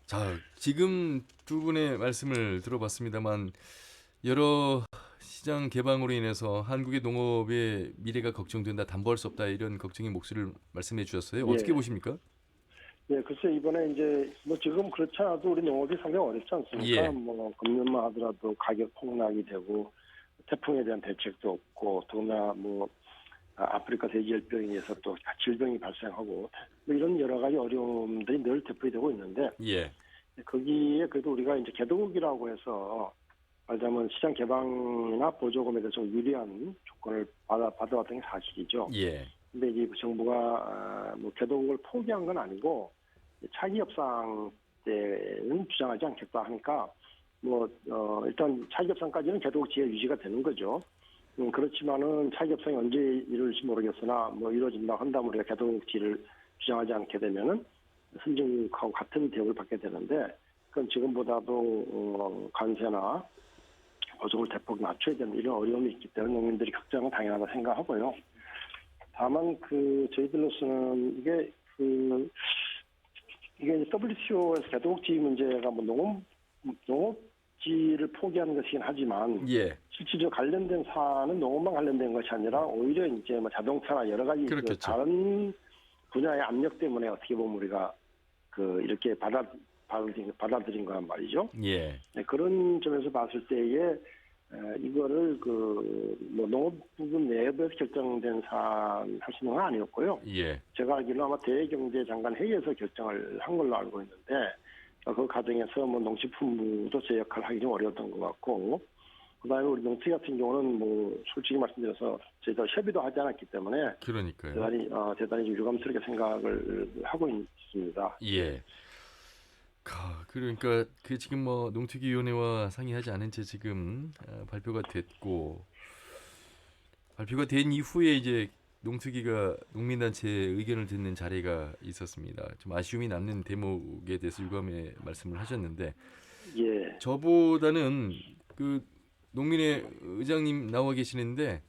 자, 지금 두 분의 말씀을 들어봤습니다만 여러 시장 개방으로 인해서 한국의 농업의 미래가 걱정된다, 담보할 수 없다 이런 걱정의 목소리를 말씀해 주셨어요. 어떻게 예. 보십니까? 네, 글쎄 이번에 이제 뭐 지금 그렇지 않아도 우리 농업이 상당히 어렵지 않습니까? 예. 뭐 금년만 하더라도 가격 폭락이 되고 태풍에 대한 대책도 없고 더구나 뭐 아프리카 돼지열병에 의해서 또 질병이 발생하고 뭐 이런 여러 가지 어려움들이 늘 되풀이되고 있는데 예, 거기에 그래도 우리가 이제 개도국이라고 해서 말하자면 시장 개방이나 보조금에 대해서 좀 유리한 조건을 받아왔던 게 사실이죠. 예, 근데 이제 정부가 뭐 개도국을 포기한 건 아니고 차기 협상 때는 주장하지 않겠다 하니까 뭐 일단 차기 협상까지는 개도국 지위가 유지가 되는 거죠. 그렇지만은 차기 협상이 언제 이룰지 모르겠으나 뭐 이루어진다 한다면 우리가 개도국 지위를 주장하지 않게 되면은 선진국하고 같은 대우를 받게 되는데 그건 지금보다도 관세나 보조금을 대폭 낮춰야 되는 이런 어려움이 있기 때문에 농민들이 걱정은 당연하다 생각하고요. 다만 저희들로서는 이게 WTO에서 개도국 지위 문제가 뭐 농업지를 포기하는 것이긴 하지만 예, 실질적으로 관련된 사안은 농업만 관련된 것이 아니라 오히려 이제 뭐 자동차나 여러 가지 그 다른 분야의 압력 때문에 어떻게 보면 우리가 이렇게 받아들인 거란 말이죠. 예, 네, 그런 점에서 봤을 때에 이거를 뭐 농업 부분 내부에서 결정된 사안 할 수 있는 건 아니었고요. 예, 제가 알기로는 아마 대경제장관 회의에서 결정을 한 걸로 알고 있는데 그 과정에서 뭐 농식품부도 제 역할을 하기 좀 어려웠던 것 같고 그다음에 우리 농특위 같은 경우는 뭐 솔직히 말씀드려서 저희가 협의도 하지 않았기 때문에 그러니까요. 대단히 좀 유감스럽게 생각을 하고 있습니다. 예. 그러니까 지금 뭐 농특위위원회와 상의하지 않은 채 지금 발표가 됐고 발표가 된 이후에 이제 농특위가 농민단체의 의견을 듣는 자리가 있었습니다. 좀 아쉬움이 남는 대목에 대해서 유감의 말씀을 하셨는데 예. 저보다는 그 농민의 의장님 나와 계시는데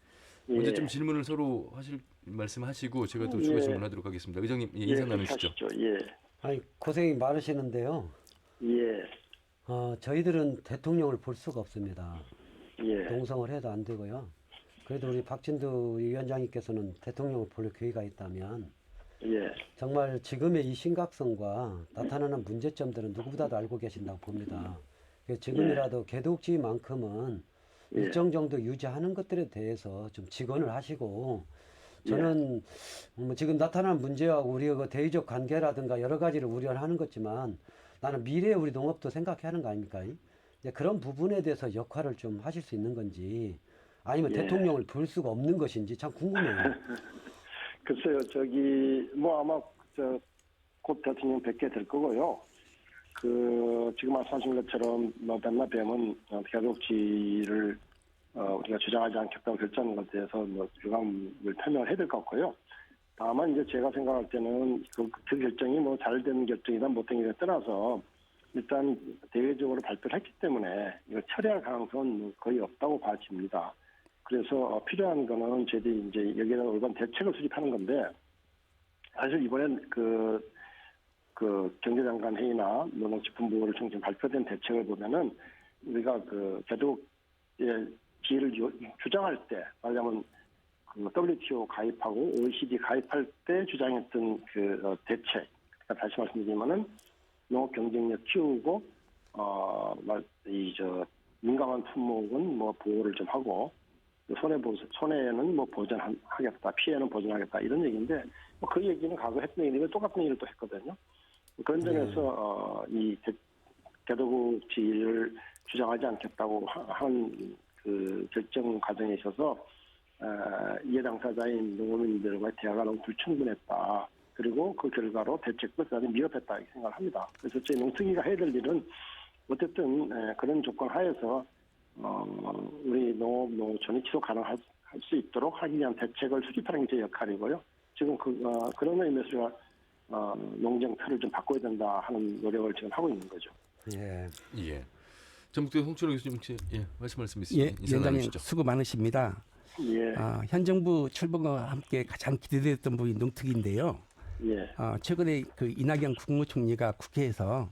먼저 좀 질문을 서로 말씀하시고 제가 또 추가 질문하도록 하겠습니다. 의장님 인사 나누시죠. 예. 아니 고생이 많으시는데요. 예. 저희들은 대통령을 볼 수가 없습니다. 예. 농성을 해도 안 되고요. 그래도 우리 박진두 위원장님께서는 대통령을 볼 기회가 있다면 예. 정말 지금의 이 심각성과 나타나는 문제점들은 누구보다도 알고 계신다고 봅니다. 그래서 지금이라도 개독지만큼은 예. 일정 정도 유지하는 것들에 대해서 좀 직언을 하시고 저는 지금 나타난 문제와 우리의 그 대의적 관계라든가 여러 가지를 우려를 하는 거지만 나는 미래의 우리 농업도 생각해야 하는 거 아닙니까? 이제 그런 부분에 대해서 역할을 좀 하실 수 있는 건지 아니면 예. 대통령을 볼 수가 없는 것인지 참 궁금해요. 글쎄요, 저기 뭐 아마 곧 대통령 뵙게 될 거고요. 지금 말씀하신 것처럼 뭐 맨날 뵈면 개독지를 우리가 주장하지 않겠다고 결정한 것에 대해서 뭐 유감을 표명을 해야 될 것 같고요. 다만 이제 제가 생각할 때는 그 결정이 뭐 잘된 결정이다 못된 결정에 떠나서 일단 대외적으로 발표를 했기 때문에 이걸 철회할 가능성은 거의 없다고 봐집니다. 그래서 필요한 거는 저희들이 이제 여기에 대한 올바른 대책을 수립하는 건데 사실 이번엔 그 경제장관 회의나 농식품부를 통해 발표된 대책을 보면은 우리가 그 개독의 지위를 주장할 때 말하자면 그 WTO 가입하고 OECD 가입할 때 주장했던 그 대책. 그러니까 다시 말씀드리면은 농업 경쟁력 키우고 민감한 품목은 뭐 보호를 좀 하고 손해는 뭐 보전하겠다, 피해는 보전하겠다 이런 얘기인데 뭐 그 얘기는 과거 했던 얘기인데 똑같은 얘기를 또 했거든요. 그런 점에서 이 개도국 지위를 주장하지 않겠다고 한 그 결정 과정에 있어서 이해 당사자인 농민들과의 대화가 너무 불충분했다. 그리고 그 결과로 대책도 대단히 미흡했다 이렇게 생각을 합니다. 그래서 저희 농특위가 해야 될 일은 어쨌든 그런 조건 하에서 우리 농촌이 지속 가능할 수 있도록 하기 위한 대책을 수립하는 게 제 역할이고요. 지금 그런 의미에서 농정 틀을 좀 바꿔야 된다 하는 노력을 지금 하고 있는 거죠. 예. 예. 전북대 홍춘호 교수님 혹시 말씀 예, 있으시죠? 위원장님 수고 많으십니다. 예. 현 정부 출범과 함께 가장 기대됐던 부분이 농특위인데요. 예. 최근에 그 이낙연 국무총리가 국회에서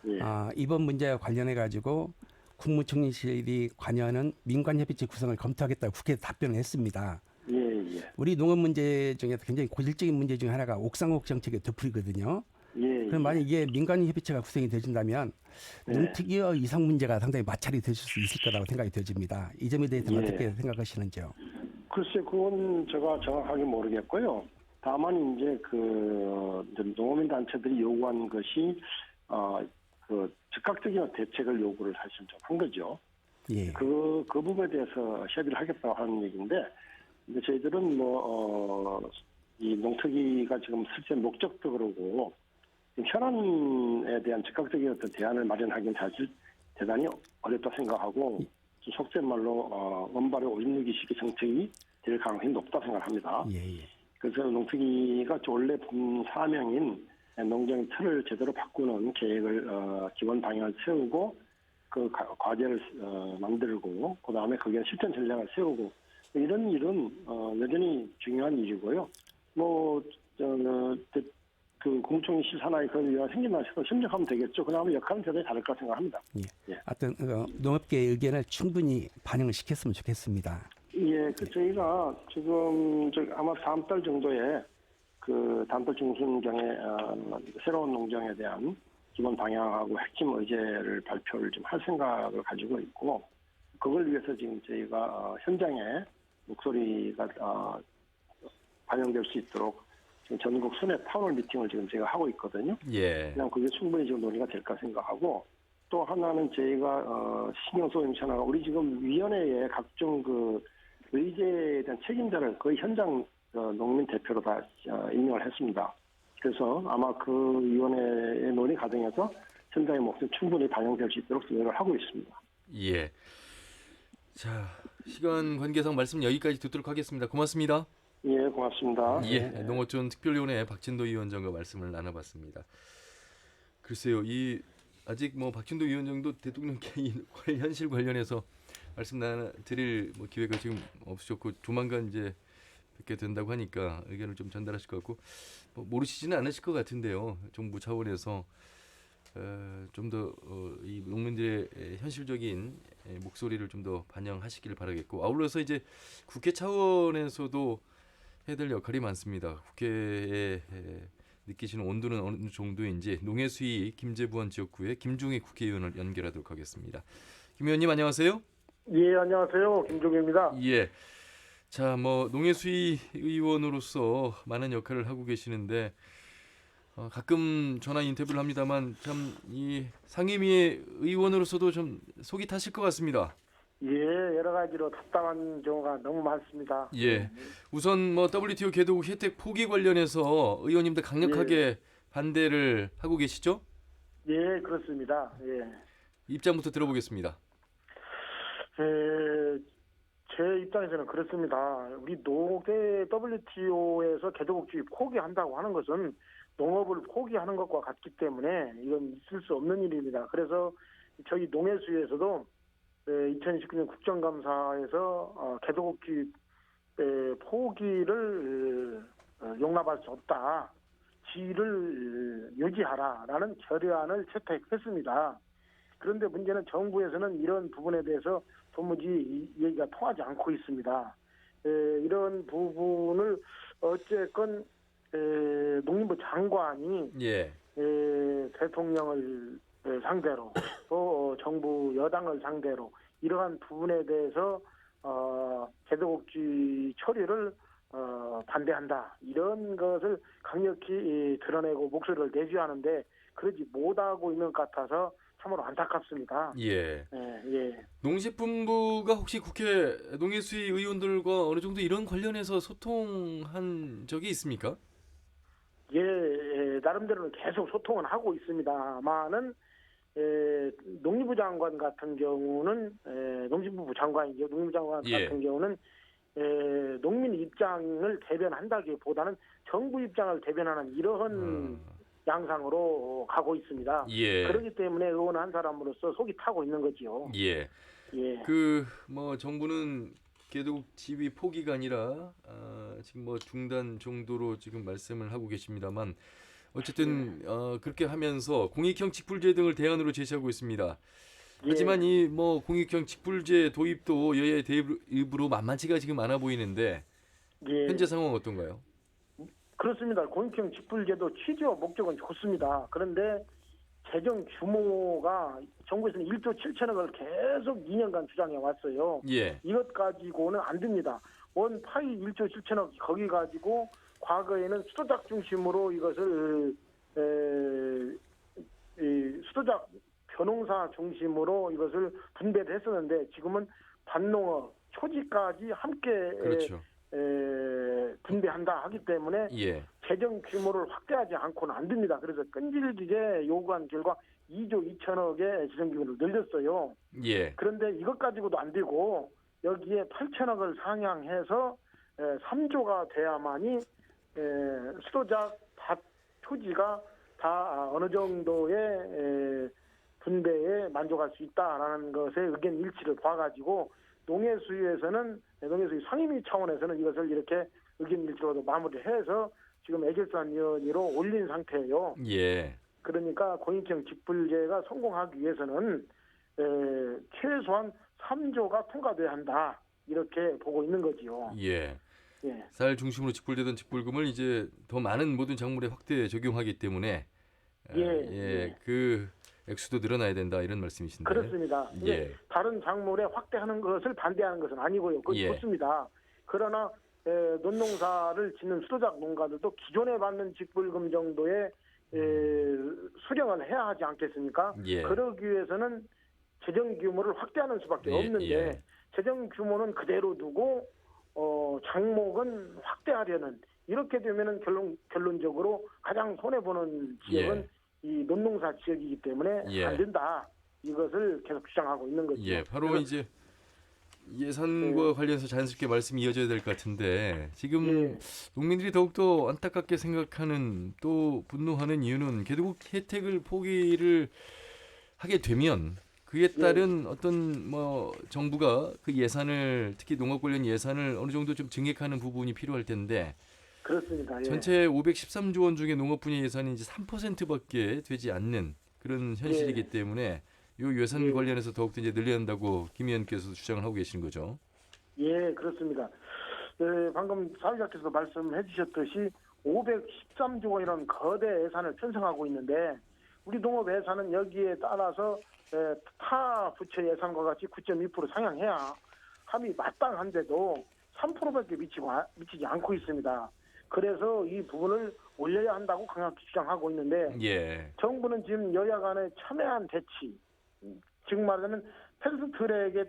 예. 이번 문제와 관련해 가지고 국무총리실이 관여하는 민관협의체 구성을 검토하겠다고 국회에 답변을 했습니다. 예. 우리 농업 문제 중에서 굉장히 고질적인 문제 중에 하나가 옥상옥 정책의 되풀이거든요. 예. 그럼 만약 이게 민관협의체가 구성이 되어진다면 농특위와 이상 문제가 상당히 마찰이 되실 수 있을 거라고 생각이 되어집니다. 이 점에 대해서는 어떻게 생각하시는지요? 글쎄, 그건 제가 정확하게 모르겠고요. 다만 이제 이제 농어민 단체들이 요구한 것이 즉각적인 대책을 요구를 사실 좀 한 거죠. 예. 그 부분에 대해서 협의를 하겠다고 하는 얘기인데, 이제 저희들은 이 농특위가 지금 실제 목적도 그러고 현안에 대한 즉각적인 어떤 대안을 마련하기는 사실 대단히 어렵다 생각하고 속된 말로 원발의 5.16기식의 정책이 될 가능성이 높다 생각합니다. 예. 그래서 농특위가 원래 본 사명인 농경 틀을 제대로 바꾸는 계획을 기본 방향을 세우고 그 과제를 만들고 그 다음에 거기에 실천 전략을 세우고 이런 일은 여전히 중요한 일이고요. 그 공총실 산하에 그런 일이 생긴다 해서 협력하면 되겠죠. 그 다음에 역할은 대단히 다를 까 생각합니다. 예. 하여튼 농업계의 의견을 충분히 반영을 시켰으면 좋겠습니다. 예, 저희가 지금 아마 다음 달 정도에 그 단돌 중순경에 새로운 농장에 대한 기본 방향하고 핵심 의제를 발표를 좀 할 생각을 가지고 있고 그걸 위해서 지금 저희가 현장에 목소리가 반영될 수 있도록 지금 전국 순회 타운홀 미팅을 지금 제가 하고 있거든요. 예. 그냥 그게 충분히 지금 논의가 될까 생각하고 또 하나는 저희가 신경 쓰고 있는 하나가 우리 지금 위원회에 각종 그 의제에 대한 책임자를 거의 현장 농민 대표로 다 임명을 했습니다. 그래서 아마 그 위원회의 논의 과정에서 현장의 목소리 충분히 반영될 수 있도록 노력을 하고 있습니다. 예. 자, 시간 관계상 말씀 여기까지 듣도록 하겠습니다. 고맙습니다. 예, 고맙습니다. 예, 농어촌 특별위원회 박진도 위원장과 말씀을 나눠봤습니다. 글쎄요, 아직 박진도 위원장도 대통령께 현실 관련해서 말씀 드릴 기회가 지금 없으셨고 조만간 이제 뵙게 된다고 하니까 의견을 좀 전달하실 것 같고 모르시지는 않으실 것 같은데요. 정부 차원에서 좀 더 이 농민들의 현실적인 목소리를 좀 더 반영하시길 바라겠고, 아울러서 이제 국회 차원에서도 해야 될 역할이 많습니다. 국회에 느끼시는 온도는 어느 정도인지 농해수위 김제부원 지역구의 김종희 국회의원을 연결하도록 하겠습니다. 김 의원님 안녕하세요. 예, 안녕하세요. 김종희입니다. 예. 자, 뭐 농해수위 의원으로서 많은 역할을 하고 계시는데 가끔 전화 인터뷰를 합니다만 참 이 상임위 의원으로서도 좀 속이 타실 것 같습니다. 예, 여러 가지로 답답한 경우가 너무 많습니다. 예. 우선 뭐 WTO 개도국 혜택 포기 관련해서 의원님들 강력하게 반대를 하고 계시죠? 예, 그렇습니다. 예. 입장부터 들어보겠습니다. 제 입장에서는 그렇습니다. 우리 노대 WTO에서 개도국주의 포기한다고 하는 것은 농업을 포기하는 것과 같기 때문에 이건 있을 수 없는 일입니다. 그래서 저희 농해수위에서도 2019년 국정감사에서 개도국주의 포기를 용납할 수 없다. 지위를 유지하라라는 결의안을 채택했습니다. 그런데 문제는 정부에서는 이런 부분에 대해서 도무지 얘기가 통하지 않고 있습니다. 이런 부분을 어쨌건 농림부 장관이 대통령을 상대로 또 정부 여당을 상대로 이러한 부분에 대해서 개도국주의 처리를 반대한다. 이런 것을 강력히 드러내고 목소리를 내주하는데 그러지 못하고 있는 것 같아서 참으로 안타깝습니다. 예. 예. 농식품부가 혹시 국회 농해수위 의원들과 어느 정도 이런 관련해서 소통한 적이 있습니까? 예, 나름대로는 계속 소통은 하고 있습니다만은 농림부 장관 같은 경우는 농식품부 장관이죠. 농림부 장관 같은 경우는 농민 입장을 대변한다기보다는 정부 입장을 대변하는 이러한 양상으로 가고 있습니다. 그렇기 때문에 의원 한 사람으로서 속이 타고 있는 거지요. 예. 그 뭐 정부는 개도국 지위 포기가 아니라 지금 뭐 중단 정도로 지금 말씀을 하고 계십니다만 어쨌든 그렇게 하면서 공익형 직불제 등을 대안으로 제시하고 있습니다. 하지만 이 뭐 공익형 직불제 도입도 여야의 대입으로 만만치가 지금 않아 보이는데 현재 상황 어떤가요? 그렇습니다. 공익형 직불제도 취지와 목적은 좋습니다. 그런데 재정 규모가 정부에서는 1조 7천억을 계속 2년간 주장해 왔어요. 이것 가지고는 안 됩니다. 원 파이 1조 7천억 거기 가지고 과거에는 수도작 중심으로 이것을 수도작 벼농사 중심으로 이것을 분배를 했었는데 지금은 밭농업, 초지까지 함께 분배한다 하기 때문에 재정 규모를 확대하지 않고는 안 됩니다. 그래서 끈질기게 요구한 결과 2조 2천억의 재정 규모를 늘렸어요. 그런데 이것 가지고도 안 되고 여기에 8천억을 상향해서 3조가 돼야만이 수도작 밭 초지가 다 어느 정도의 분배에 만족할 수 있다라는 것에 의견 일치를 봐가지고 농해수위에서는 농해수위 상임위 차원에서는 이것을 이렇게 의견 일치로 마무리해서 지금 애결산위원회로 올린 상태예요. 그러니까 공익형 직불제가 성공하기 위해서는 최소한 3조가 통과돼야 한다 이렇게 보고 있는 거지요. 쌀 중심으로 직불되던 직불금을 이제 더 많은 모든 작물에 확대 적용하기 때문에 그 액수도 늘어나야 된다 이런 말씀이신데. 그렇습니다. 다른 작물에 확대하는 것을 반대하는 것은 아니고요. 그건 좋습니다. 그러나 논농사를 짓는 수도작 농가들도 기존에 받는 직불금 정도의 수령을 해야 하지 않겠습니까? 그러기 위해서는 재정 규모를 확대하는 수밖에 없는데 재정 규모는 그대로 두고 장목은 확대하려는 이렇게 되면은 결론적으로 가장 손해 보는 지역은 이 논농사 지역이기 때문에 안 된다. 이것을 계속 주장하고 있는 거죠. 바로 이제 예산과 관련해서 자연스럽게 말씀이 이어져야 될 것 같은데 지금 농민들이 더욱더 안타깝게 생각하는 또 분노하는 이유는 개도국 혜택을 포기를 하게 되면 그에 따른 어떤 뭐 정부가 그 예산을 특히 농업 관련 예산을 어느 정도 좀 증액하는 부분이 필요할 텐데 그렇습니다. 전체 513조 원 중에 농업 분야 예산이 이제 3%밖에 되지 않는 그런 현실이기 때문에 요 예산 예. 관련해서 더욱더 이제 늘려야 한다고 김 의원께서 주장을 하고 계시는 거죠. 예, 그렇습니다. 방금 사회자께서 말씀해 주셨듯이 513조 원이라는 거대 예산을 편성하고 있는데 우리 농업 예산은 여기에 따라서 타 부처 예산과 같이 9.2% 상향해야 함이 마땅한데도 3%밖에 미치지 않고 있습니다. 그래서 이 부분을 올려야 한다고 강하게 주장하고 있는데 예. 정부는 지금 여야 간의 첨예한 대치, 즉 말하자면 패스트트랙에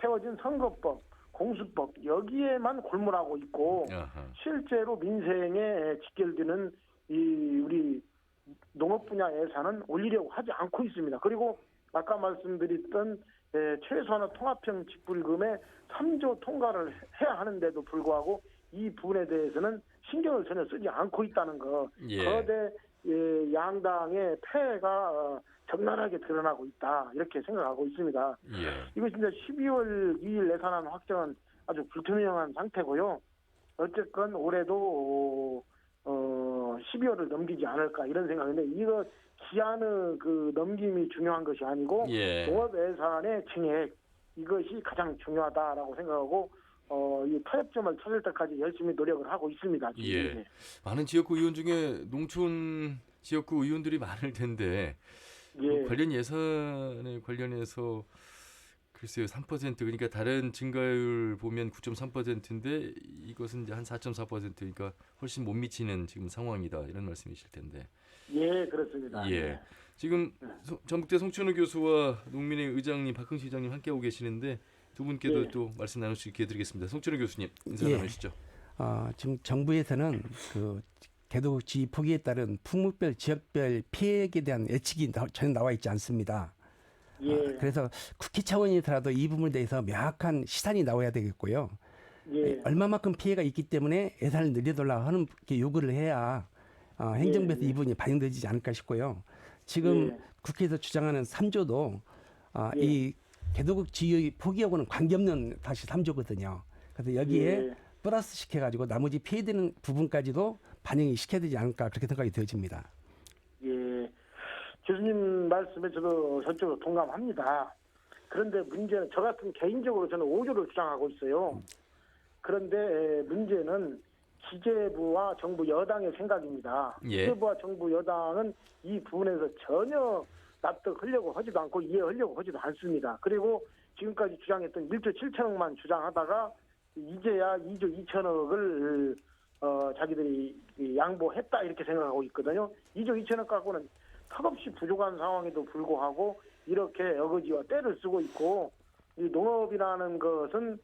태워진 선거법, 공수법 여기에만 골몰하고 있고 아하. 실제로 민생에 직결되는 이 우리 농업 분야 예산은 올리려고 하지 않고 있습니다. 그리고 아까 말씀드렸던 최소한의 통합형 직불금의 3조 통과를 해야 하는데도 불구하고 이 부분에 대해서는 신경을 전혀 쓰지 않고 있다는 거. 예. 거대 양당의 폐해가 적나라하게 드러나고 있다. 이렇게 생각하고 있습니다. 예. 이거 진짜 12월 2일 예산안 확정은 아주 불투명한 상태고요. 어쨌건 올해도 12월을 넘기지 않을까 이런 생각인데 이거 기한의 그 넘김이 중요한 것이 아니고 예. 농업 예산의 증액 이것이 가장 중요하다라고 생각하고 이 타협점을 찾을 때까지 열심히 노력을 하고 있습니다. 지금. 예. 많은 지역구 의원 중에 농촌 지역구 의원들이 많을 텐데 예. 관련 예산에 관련해서 글쎄요 3% 그러니까 다른 증가율 보면 9.3%인데 이것은 이제 한 4.4%니까 훨씬 못 미치는 지금 상황이다 이런 말씀이실 텐데. 예, 그렇습니다. 예. 지금 전북대 송춘우 교수와 농민의 의장님 박흥식 의장님 함께하고 계시는데 두 분께도 예. 또 말씀 나눌 수 있게 해드리겠습니다. 송춘우 교수님 인사 예. 나누시죠. 지금 정부에서는 그 개도지 포기에 따른 풍물별 지역별 피해에 대한 예측이 전혀 나와 있지 않습니다. 예. 그래서 국회 차원에서라도 이 부분에 대해서 명확한 시산이 나와야 되겠고요. 예. 얼마만큼 피해가 있기 때문에 예산을 늘려달라고 하는 이렇게 요구를 해야 행정부에서 예. 이 부분이 반영되지 않을까 싶고요. 지금 예. 국회에서 주장하는 3조도 예. 이 개도국 지역 포기하고는 관계없는 다시 3조거든요. 그래서 여기에 예. 플러스 시켜가지고 나머지 피해되는 부분까지도 반영이 시켜야 되지 않을까 그렇게 생각이 되어집니다. 예. 교수님 말씀에 저도 전적으로 동감합니다. 그런데 문제는 저 같은 개인적으로 저는 5조를 주장하고 있어요. 그런데 문제는 기재부와 정부 여당의 생각입니다. 예. 기재부와 정부 여당은 이 부분에서 전혀 납득하려고 하지도 않고 이해하려고 하지도 않습니다. 그리고 지금까지 주장했던 1조 7천억만 주장하다가 이제야 2조 2천억을 자기들이 양보했다 이렇게 생각하고 있거든요. 2조 2천억 갖고는 턱없이 부족한 상황에도 불구하고 이렇게 어거지와 떼를 쓰고 있고 이 농업이라는 것은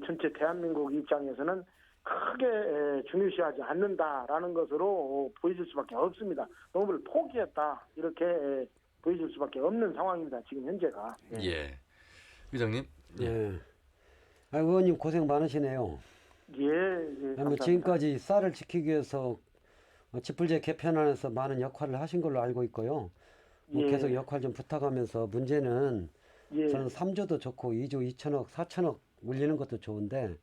전체 대한민국 입장에서는 크게 중요시하지 않는다라는 것으로 보여줄 수밖에 없습니다. 농업을 포기했다 이렇게 보여줄 수밖에 없는 상황입니다. 지금 현재가. 예. 의장님. 예. 의원님 고생 많으시네요. 예. 감사합니다. 지금까지 쌀을 지키기 위해서 지불제 개편안에서 많은 역할을 하신 걸로 알고 있고요. 예. 계속 역할 좀 부탁하면서 문제는 예. 저는 3조도 좋고 2조 2천억, 4천억 올리는 것도 좋은데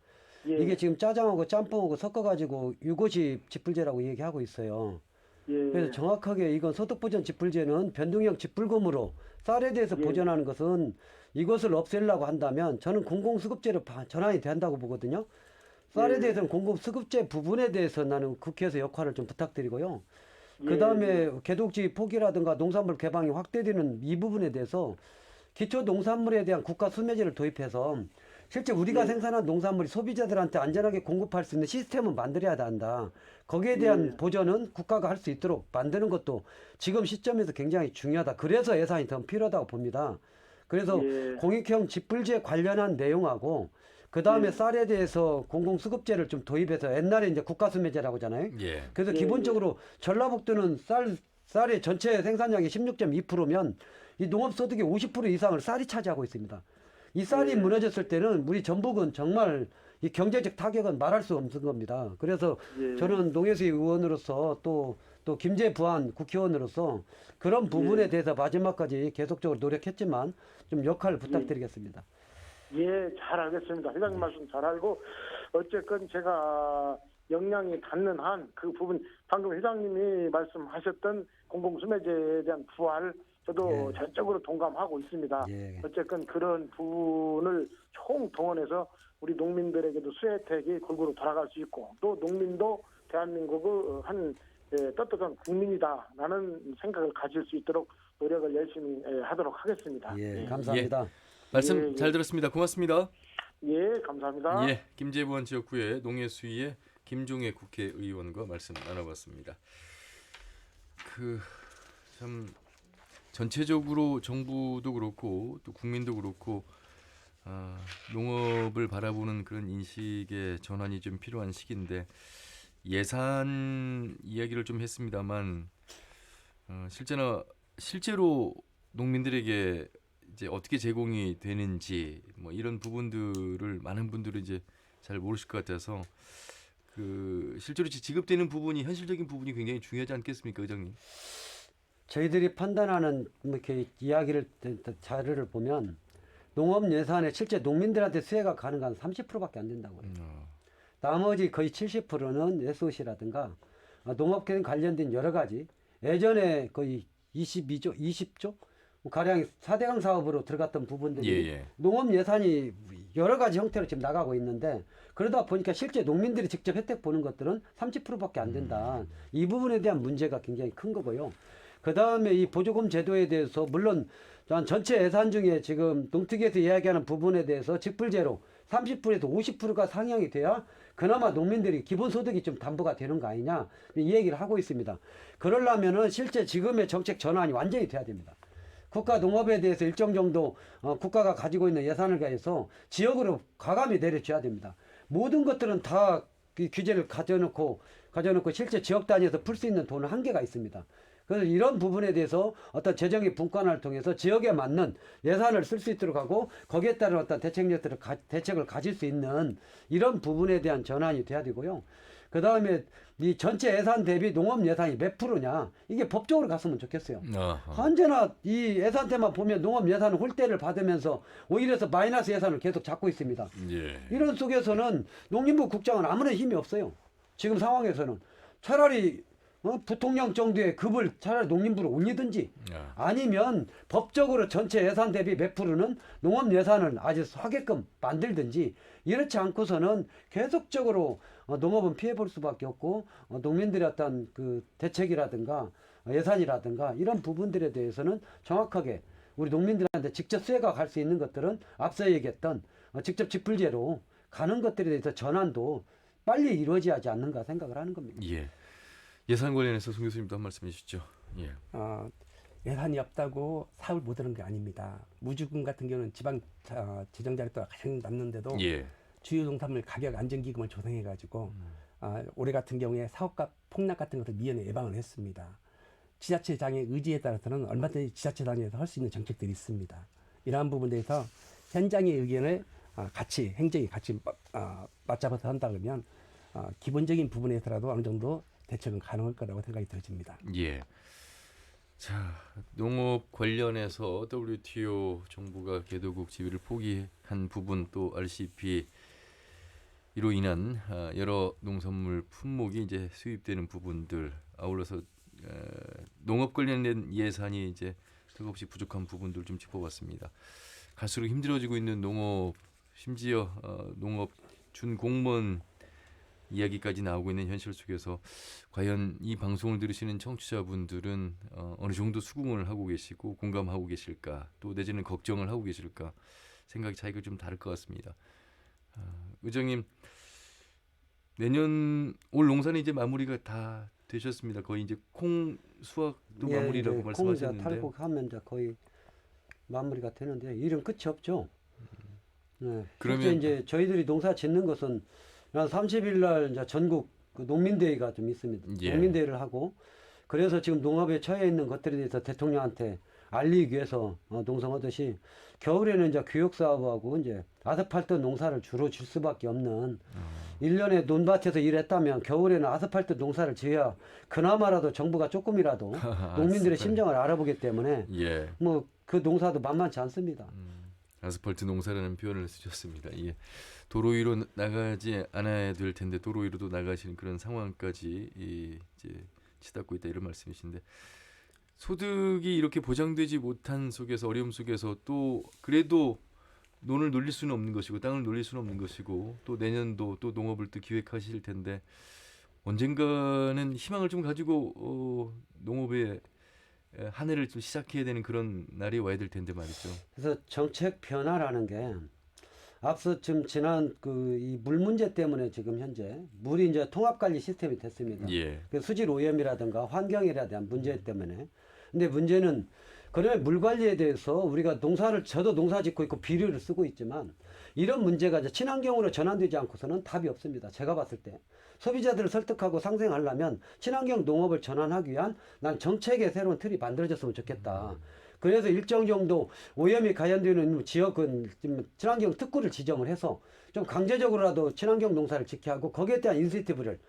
예. 이게 지금 짜장하고 짬뽕하고 섞어가지고 650 지불제라고 얘기하고 있어요. 예. 그래서 정확하게 이건 소득보전 지불제는 변동형 지불금으로 쌀에 대해서 예. 보전하는 것은 이것을 없애려고 한다면 저는 공공수급제로 전환이 된다고 보거든요. 쌀에 예. 대해서는 공공수급제 부분에 대해서 나는 국회에서 역할을 좀 부탁드리고요. 예. 그다음에 개독지 포기라든가 농산물 개방이 확대되는 이 부분에 대해서 기초 농산물에 대한 국가 수매제를 도입해서 실제 우리가 예. 생산한 농산물이 소비자들한테 안전하게 공급할 수 있는 시스템을 만들어야 한다. 거기에 대한 예. 보전은 국가가 할 수 있도록 만드는 것도 지금 시점에서 굉장히 중요하다. 그래서 예산이 더 필요하다고 봅니다. 그래서 예. 공익형 지불제 관련한 내용하고 그 다음에 예. 쌀에 대해서 공공수급제를 좀 도입해서 옛날에 이제 국가수매제라고 하잖아요. 예. 그래서 예. 기본적으로 전라북도는 쌀의 전체 생산량이 16.2%면 이 농업소득의 50% 이상을 쌀이 차지하고 있습니다. 이 쌀이 예. 무너졌을 때는 우리 전북은 정말 이 경제적 타격은 말할 수 없는 겁니다. 그래서 예. 저는 농해수의 의원으로서 또 김재 부안 국회의원으로서 그런 부분에 예. 대해서 마지막까지 계속적으로 노력했지만 좀 역할을 부탁드리겠습니다. 예, 잘 알겠습니다. 회장님 말씀 잘 알고 어쨌건 제가 역량이 닿는 한 그 부분 방금 회장님이 말씀하셨던 공공수매제에 대한 부활 저도 전적으로 동감하고 있습니다. 어쨌든 그런 부분을 총동원해서 우리 농민들에게도 수혜 혜택이 골고루 돌아갈 수 있고 또 농민도 대한민국의 한 떳떳한 국민이다라는 생각을 가질 수 있도록 노력을 열심히 하도록 하겠습니다. 감사합니다. 말씀 잘 들었습니다. 고맙습니다. 감사합니다. 김제부안 지역구의 농해수위의 김종혜 국회의원과 말씀 나눠봤습니다. 참 전체적으로 정부도 그렇고 또 국민도 그렇고 농업을 바라보는 그런 인식의 전환이 좀 필요한 시기인데 예산 이야기를 좀 했습니다만 실제로 농민들에게 이제 어떻게 제공이 되는지 뭐 이런 부분들을 많은 분들이 이제 잘 모르실 것 같아서 실제로 지급되는 부분이 현실적인 부분이 굉장히 중요하지 않겠습니까, 의장님? 저희들이 판단하는 이렇게 이야기를 자료를 보면 농업 예산에 실제 농민들한테 수혜가 가능한 30%밖에 안 된다고 해요. 나머지 거의 70%는 SOC라든가 농업과 관련된 여러 가지 예전에 거의 20조 가량 4대강 사업으로 들어갔던 부분들이 농업 예산이 여러 가지 형태로 지금 나가고 있는데 그러다 보니까 실제 농민들이 직접 혜택 보는 것들은 30%밖에 안 된다. 이 부분에 대한 문제가 굉장히 큰 거고요. 그 다음에 이 보조금 제도에 대해서 물론 전체 예산 중에 지금 농특위에서 이야기하는 부분에 대해서 직불제로 30%에서 50%가 상향이 돼야 그나마 농민들이 기본소득이 좀 담보가 되는 거 아니냐 이 얘기를 하고 있습니다. 그러려면은 실제 지금의 정책 전환이 완전히 돼야 됩니다. 국가 농업에 대해서 일정 정도 국가가 가지고 있는 예산을 가해서 지역으로 과감히 내려줘야 됩니다. 모든 것들은 다 규제를 가져놓고 실제 지역 단위에서 풀 수 있는 돈은 한계가 있습니다. 그래서 이런 부분에 대해서 어떤 재정의 분권화를 통해서 지역에 맞는 예산을 쓸 수 있도록 하고 거기에 따른 어떤 대책을 가질 수 있는 이런 부분에 대한 전환이 돼야 되고요. 그 다음에 이 전체 예산 대비 농업 예산이 몇 프로냐 이게 법적으로 갔으면 좋겠어요. 언제나 이 예산대만 보면 농업 예산은 홀대를 받으면서 오히려 마이너스 예산을 계속 잡고 있습니다. 이런 속에서는 농림부 국장은 아무런 힘이 없어요. 지금 상황에서는 차라리 부통령 정도의 급을 차라리 농림부로 올리든지 아니면 법적으로 전체 예산 대비 몇 프로는 농업 예산을 아주 하게끔 만들든지 이렇지 않고서는 계속적으로 농업은 피해볼 수밖에 없고 농민들의 어떤 대책이라든가 예산이라든가 이런 부분들에 대해서는 정확하게 우리 농민들한테 직접 수혜가 갈 수 있는 것들은 앞서 얘기했던 직접 직불제로 가는 것들에 대해서 전환도 빨리 이루어져야 하지 않는가 생각을 하는 겁니다. 예산 관련해서 송 교수님도 한 말씀 해주시죠. 예산이 없다고 사업을 못하는 게 아닙니다. 무주군 같은 경우는 지방 재정자력도가 가장 낮는데도 주요 농산물 가격 안정기금을 조성해가지고 올해 같은 경우에 사업가 폭락 같은 것을 미연에 예방을 했습니다. 지자체장의 의지에 따라서는 얼마든지 지자체단위에서 할 수 있는 정책들이 있습니다. 이러한 부분에서 현장의 의견을 행정이 같이 맞잡아서 한다 그러면 기본적인 부분에서라도 어느 정도 대책은 가능할 거라고 생각이 들어집니다. 자, 농업 관련해서 WTO 정부가 개도국 지위를 포기한 부분 또 RCP로 인한 여러 농산물 품목이 이제 수입되는 부분들 아울러서 농업 관련된 예산이 이제 턱없이 부족한 부분들 좀 짚어봤습니다. 갈수록 힘들어지고 있는 농업 심지어 농업 준공무원 이야기까지 나오고 있는 현실 속에서 과연 이 방송을 들으시는 청취자분들은 어느 정도 수긍을 하고 계시고 공감하고 계실까 또 내지는 걱정을 하고 계실까 생각이 차이가 좀 다를 것 같습니다. 의장님 내년 올 농사는 이제 마무리가 다 되셨습니다. 거의 이제 콩 수확도 마무리라고 말씀하셨는데 콩 탈곡하면 이제 거의 마무리가 되는데 일은 끝이 없죠. 그러면 이제 저희들이 농사 짓는 것은 30일 날 이제 전국 농민대회가 좀 있습니다. 농민대회를 하고 그래서 지금 농업에 처해 있는 것들에 대해서 대통령한테 알리기 위해서 농성하듯이 겨울에는 이제 교육 사업하고 이제 아스팔트 농사를 주로 질 수밖에 없는 1년에 논밭에서 일했다면 겨울에는 아스팔트 농사를 지어야 그나마라도 정부가 조금이라도 농민들의 심정을 알아보기 때문에 뭐 그 농사도 만만치 않습니다. 아스팔트 농사라는 표현을 쓰셨습니다. 예. 도로 위로 나가지 않아야 될 텐데 도로 위로도 나가시는 그런 상황까지 이제 치닫고 있다 이런 말씀이신데 소득이 이렇게 보장되지 못한 속에서 어려움 속에서 또 그래도 논을 놀릴 수는 없는 것이고 땅을 놀릴 수는 없는 것이고 또 내년도 또 농업을 또 기획하실 텐데 언젠가는 희망을 좀 가지고 농업에 한 해를 좀 시작해야 되는 그런 날이 와야 될 텐데 말이죠. 그래서 정책 변화라는 게 앞서 지금 지난 이 물 문제 때문에 지금 현재 물이 이제 통합 관리 시스템이 됐습니다. 예. 그 수질 오염이라든가 환경에 대한 문제 때문에. 근데 문제는 그러면 물 관리에 대해서 우리가 저도 농사 짓고 있고 비료를 쓰고 있지만 이런 문제가 이제 친환경으로 전환되지 않고서는 답이 없습니다. 제가 봤을 때 소비자들을 설득하고 상생하려면 친환경 농업을 전환하기 위한 난 정책의 새로운 틀이 만들어졌으면 좋겠다. 그래서 일정 정도 오염이 가연되는 지역은 좀 친환경 특구를 지정을 해서 좀 강제적으로라도 친환경 농사를 지켜야 하고 거기에 대한 인센티브를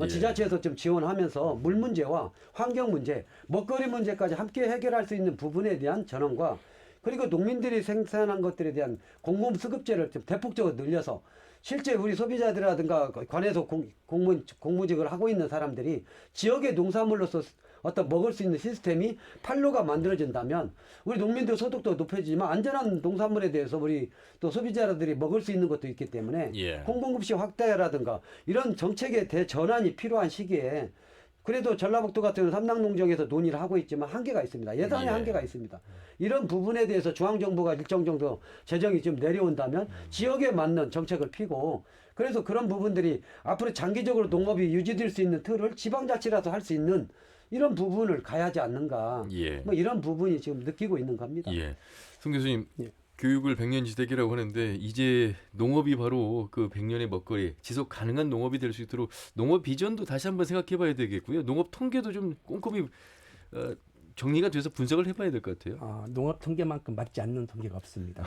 지자체에서 좀 지원하면서 물 문제와 환경 문제, 먹거리 문제까지 함께 해결할 수 있는 부분에 대한 전환과 그리고 농민들이 생산한 것들에 대한 공급 수급제를 좀 대폭적으로 늘려서 실제 우리 소비자들이라든가 관에서 공무직을 하고 있는 사람들이 지역의 농산물로서 어떤 먹을 수 있는 시스템이 판로가 만들어진다면 우리 농민들 소득도 높아지지만 안전한 농산물에 대해서 우리 또 소비자들이 먹을 수 있는 것도 있기 때문에 공공급식 확대라든가 이런 정책의 대전환이 필요한 시기에 그래도 전라북도 같은 삼당농정에서 논의를 하고 있지만 한계가 있습니다. 예산에 한계가 있습니다. 이런 부분에 대해서 중앙정부가 일정 정도 재정이 좀 내려온다면 지역에 맞는 정책을 피고 그래서 그런 부분들이 앞으로 장기적으로 농업이 유지될 수 있는 틀을 지방자치라도 할 수 있는 이런 부분을 가야 하지 않는가. 뭐 이런 부분이 지금 느끼고 있는 겁니다. 송 교수님, 교육을 100년지대기라고 하는데 이제 농업이 바로 그 100년의 먹거리, 지속 가능한 농업이 될 수 있도록 농업 비전도 다시 한번 생각해봐야 되겠고요. 농업 통계도 좀 꼼꼼히 정리가 돼서 분석을 해봐야 될 것 같아요. 농업 통계만큼 맞지 않는 통계가 없습니다.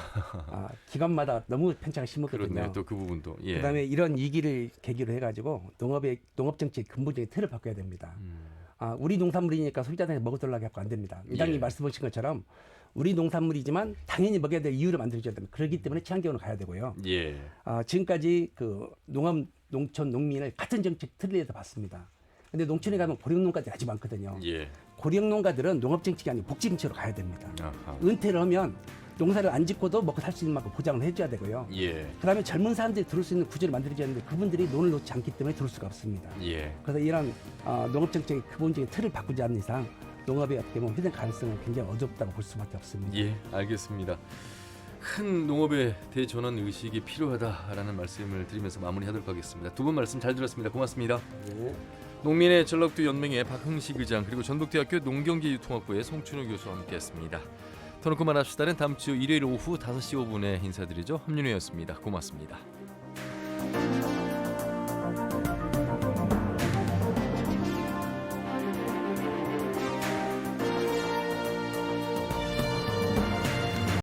기관마다 너무 편차가 심하거든요. 그렇네, 또 그 부분도. 그다음에 이런 위기를 계기로 해가지고 농업 정책 근본적인 틀을 바꿔야 됩니다. 우리 농산물이니까 소비자들한테 먹어달라고 해서 안 됩니다. 이장님 말씀하신 것처럼 우리 농산물이지만 당연히 먹여야 될 이유를 만들어줘야 됩니다. 그렇기 때문에 친환경으로 가야 되고요. 지금까지 그 농업, 농촌, 농민을 같은 정책 틀에서 봤습니다. 근데 농촌에 가면 고령농가들이 아주 많거든요. 고령농가들은 농업 정책이 아니고 복지 정책으로 가야 됩니다. 은퇴를 하면 농사를 안 짓고도 먹고 살 수 있는 만큼 보장을 해줘야 되고요. 그다음에 젊은 사람들이 들을 수 있는 구조를 만들어줘야 되는데 그분들이 논을 놓지 않기 때문에 들을 수가 없습니다. 그래서 이런 농업 정책의 기본적인 틀을 바꾸지 않는 이상 농업이 어떻게 보면 회생 가능성은 굉장히 어렵다고 볼 수밖에 없습니다. 알겠습니다. 큰 농업의 대전환 의식이 필요하다라는 말씀을 드리면서 마무리하도록 하겠습니다. 두 분 말씀 잘 들었습니다. 고맙습니다. 농민의 전라북도 연맹의 박흥식 의장 그리고 전북대학교 농경기술통합부의 송춘호 교수와 함께했습니다. 더 놓고 말합시다는 다음 주 일요일 오후 5시 5분에 인사드리죠. 함윤호였습니다. 고맙습니다.